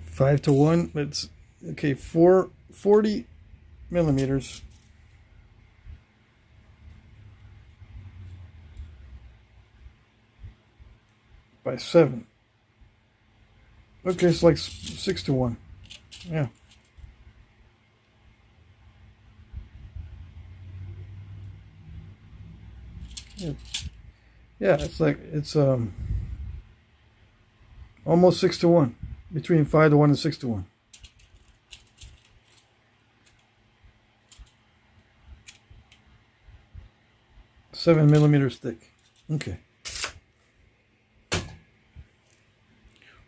Five to 1. It's okay. 40 millimeters. By 7. Okay, it's like 6 to 1. Yeah. Yeah, it's almost 6 to 1. Between 5 to 1 and 6 to 1. Seven millimeters thick. Okay.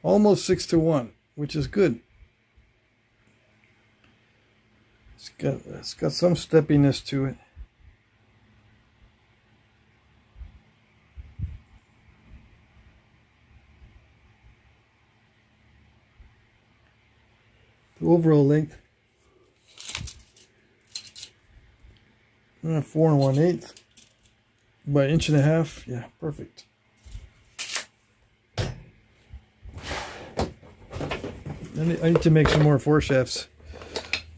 Almost 6 to 1, which is good. It's got some steppiness to it. The overall length, 4 1/8 by 1.5 inches. Yeah, perfect. I need to make some more foreshafts.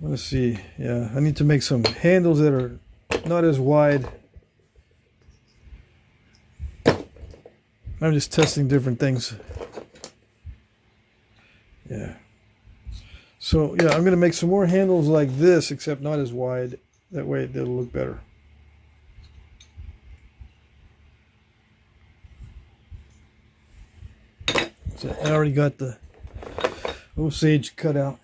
Let's see. Yeah, I need to make some handles that are not as wide. I'm just testing different things. Yeah. So, yeah, I'm going to make some more handles like this, except not as wide. That way it'll look better. So I already got the Osage cut out.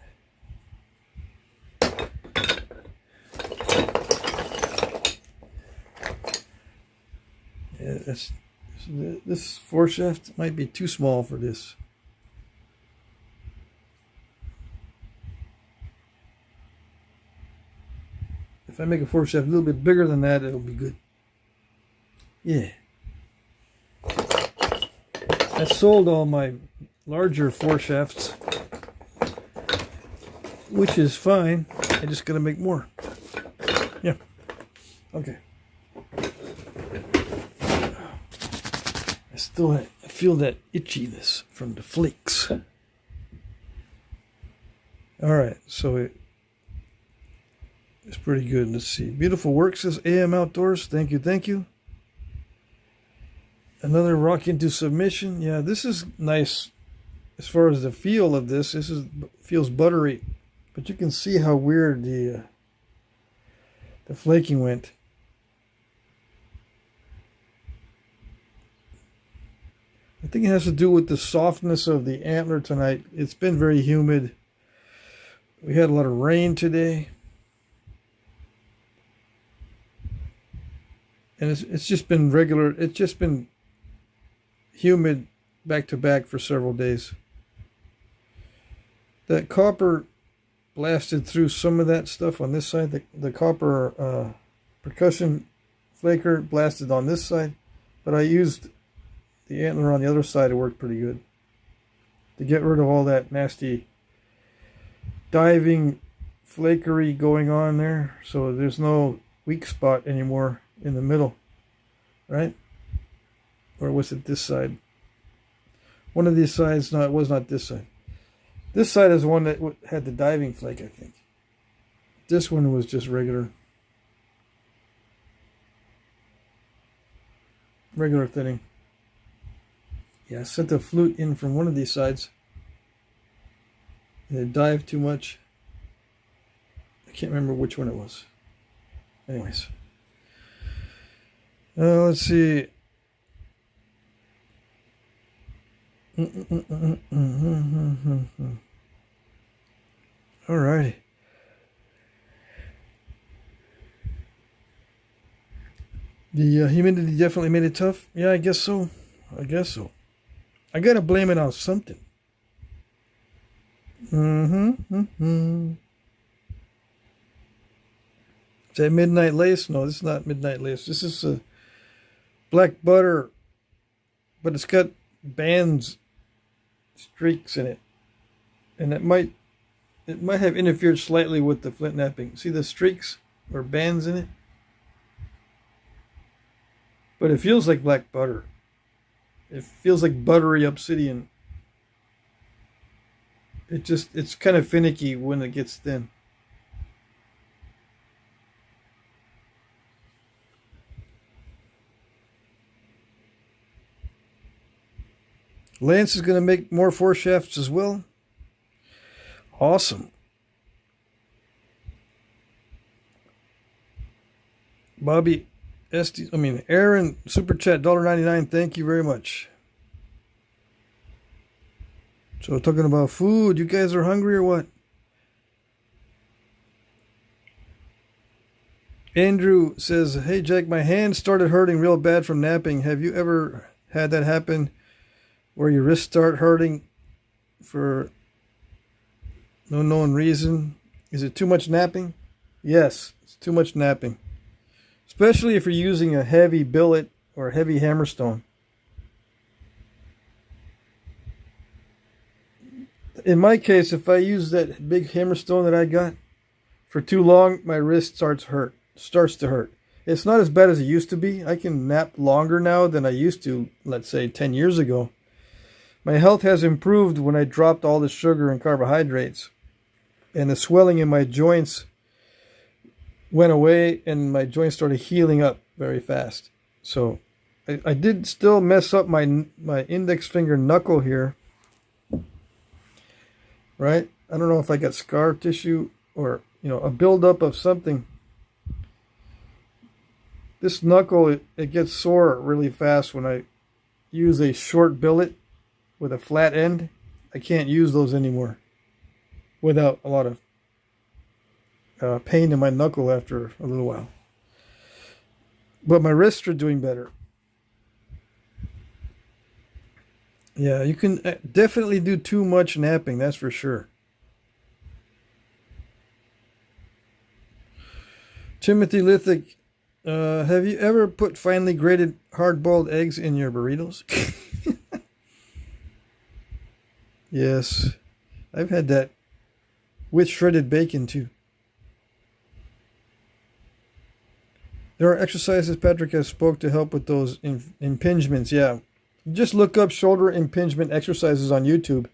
Yeah, this foreshaft might be too small for this. If I make a foreshaft a little bit bigger than that, it'll be good. Yeah. I sold all my larger foreshafts, which is fine. I just gotta make more. Yeah. Okay. I feel that itchiness from the flakes. All right, so it's pretty good. Let's see. Beautiful work, says AM Outdoors. Thank you, thank you. Another rock into submission. Yeah, this is nice as far as the feel of this. Feels buttery, but you can see how weird the flaking went. I think it has to do with the softness of the antler tonight. It's been very humid. We had a lot of rain today. And it's just been regular. It's just been humid back to back for several days. That copper blasted through some of that stuff on this side. The copper percussion flaker blasted on this side, but I used the antler on the other side. It worked pretty good to get rid of all that nasty diving flakery going on there, so there's no weak spot anymore in the middle, right? Or was it this side? One of these sides, no, it was not this side. This side is the one that had the diving flake, I think. This one was just regular thinning. Yeah, I sent the flute in from one of these sides. And it dived too much. I can't remember which one it was. Anyways. Let's see. Alrighty. The humidity definitely made it tough. Yeah, I guess so. I gotta blame it on something. Is that midnight lace? No, this is not midnight lace. This is a black butter, but it's got bands, streaks in it, and it might have interfered slightly with the Flintknapping. See the streaks or bands in it? But it feels like black butter. It feels like buttery obsidian. It's kind of finicky when it gets thin. Lance is going to make more foreshafts as well. Awesome. Bobby Aaron, super chat, $1.99. Thank you very much. So talking about food, you guys are hungry or what? Andrew says, hey Jack, my hand started hurting real bad from napping. Have you ever had that happen where your wrists start hurting for no known reason? Is it too much napping? Yes, it's too much napping. Especially if you're using a heavy billet or a heavy hammerstone. In my case, if I use that big hammerstone that I got for too long, my wrist starts to hurt. It's not as bad as it used to be. I can nap longer now than I used to, let's say 10 years ago. My health has improved when I dropped all the sugar and carbohydrates. And the swelling in my joints went away and my joints started healing up very fast. So I did still mess up my index finger knuckle here. Right? I don't know if I got scar tissue or, a buildup of something. This knuckle, it gets sore really fast when I use a short billet with a flat end. I can't use those anymore without a lot of pain in my knuckle after a little while. But my wrists are doing better. Yeah, you can definitely do too much napping, that's for sure. Timothy Lithic, have you ever put finely grated hard-boiled eggs in your burritos? Yes, I've had that with shredded bacon too. There are exercises Patrick has spoke to help with those impingements. Yeah. Just look up shoulder impingement exercises on YouTube.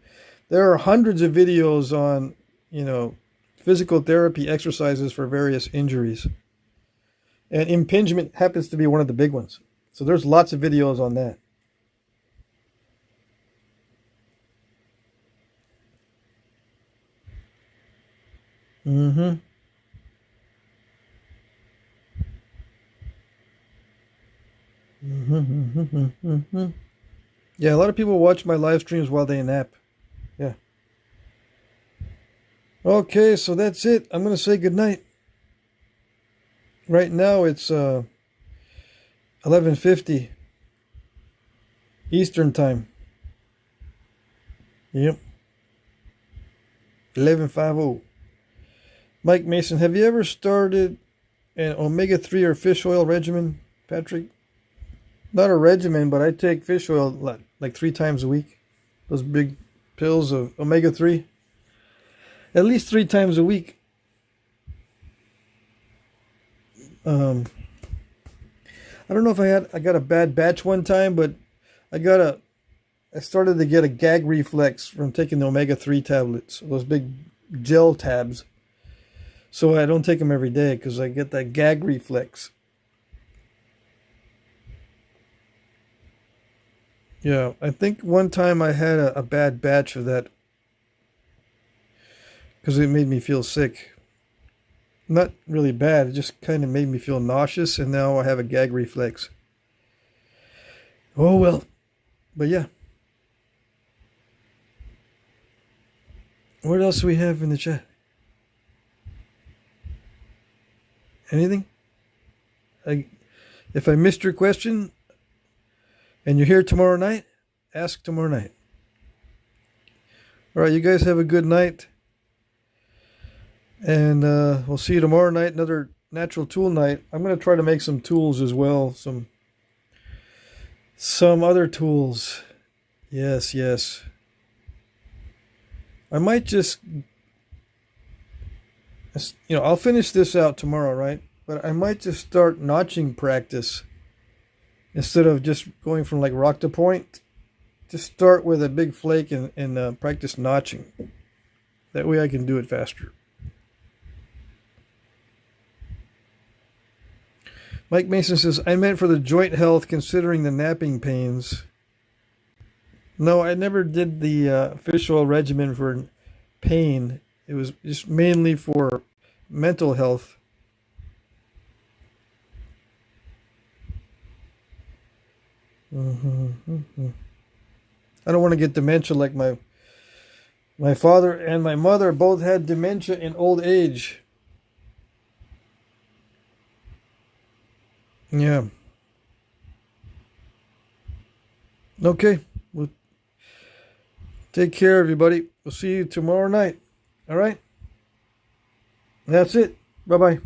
There are hundreds of videos on, physical therapy exercises for various injuries. And impingement happens to be one of the big ones. So there's lots of videos on that. Mm-hmm. Yeah, a lot of people watch my live streams while they nap. Yeah. Okay, so that's it. I'm going to say goodnight. Right now it's 11:50 Eastern time. Yep. 11:50. Mike Mason, have you ever started an omega-3 or fish oil regimen, Patrick? Not a regimen, but I take fish oil like 3 times a week. Those big pills of omega-3. At least 3 times a week. I don't know if I got a bad batch one time, but I started to get a gag reflex from taking the omega-3 tablets, those big gel tabs. So I don't take them every day because I get that gag reflex. Yeah, I think one time I had a bad batch of that because it made me feel sick. Not really bad, it just kind of made me feel nauseous, and now I have a gag reflex. Oh well, but yeah. What else do we have in the chat? Anything? If I missed your question and you're here tomorrow night, ask tomorrow night. All right, you guys have a good night. And we'll see you tomorrow night. Another natural tool night, I'm going to try to make some tools as well. Some other tools. Yes, yes. I might just, I'll finish this out tomorrow, right? But I might just start notching practice instead of just going from like rock to point. Just start with a big flake and practice notching. That way I can do it faster. Mike Mason says, I meant for the joint health considering the napping pains. No, I never did the fish oil regimen for pain. It was just mainly for mental health. I don't want to get dementia like my father and my mother both had dementia in old age. Yeah. Okay. Well, take care, everybody. We'll see you tomorrow night. All right? That's it. Bye-bye.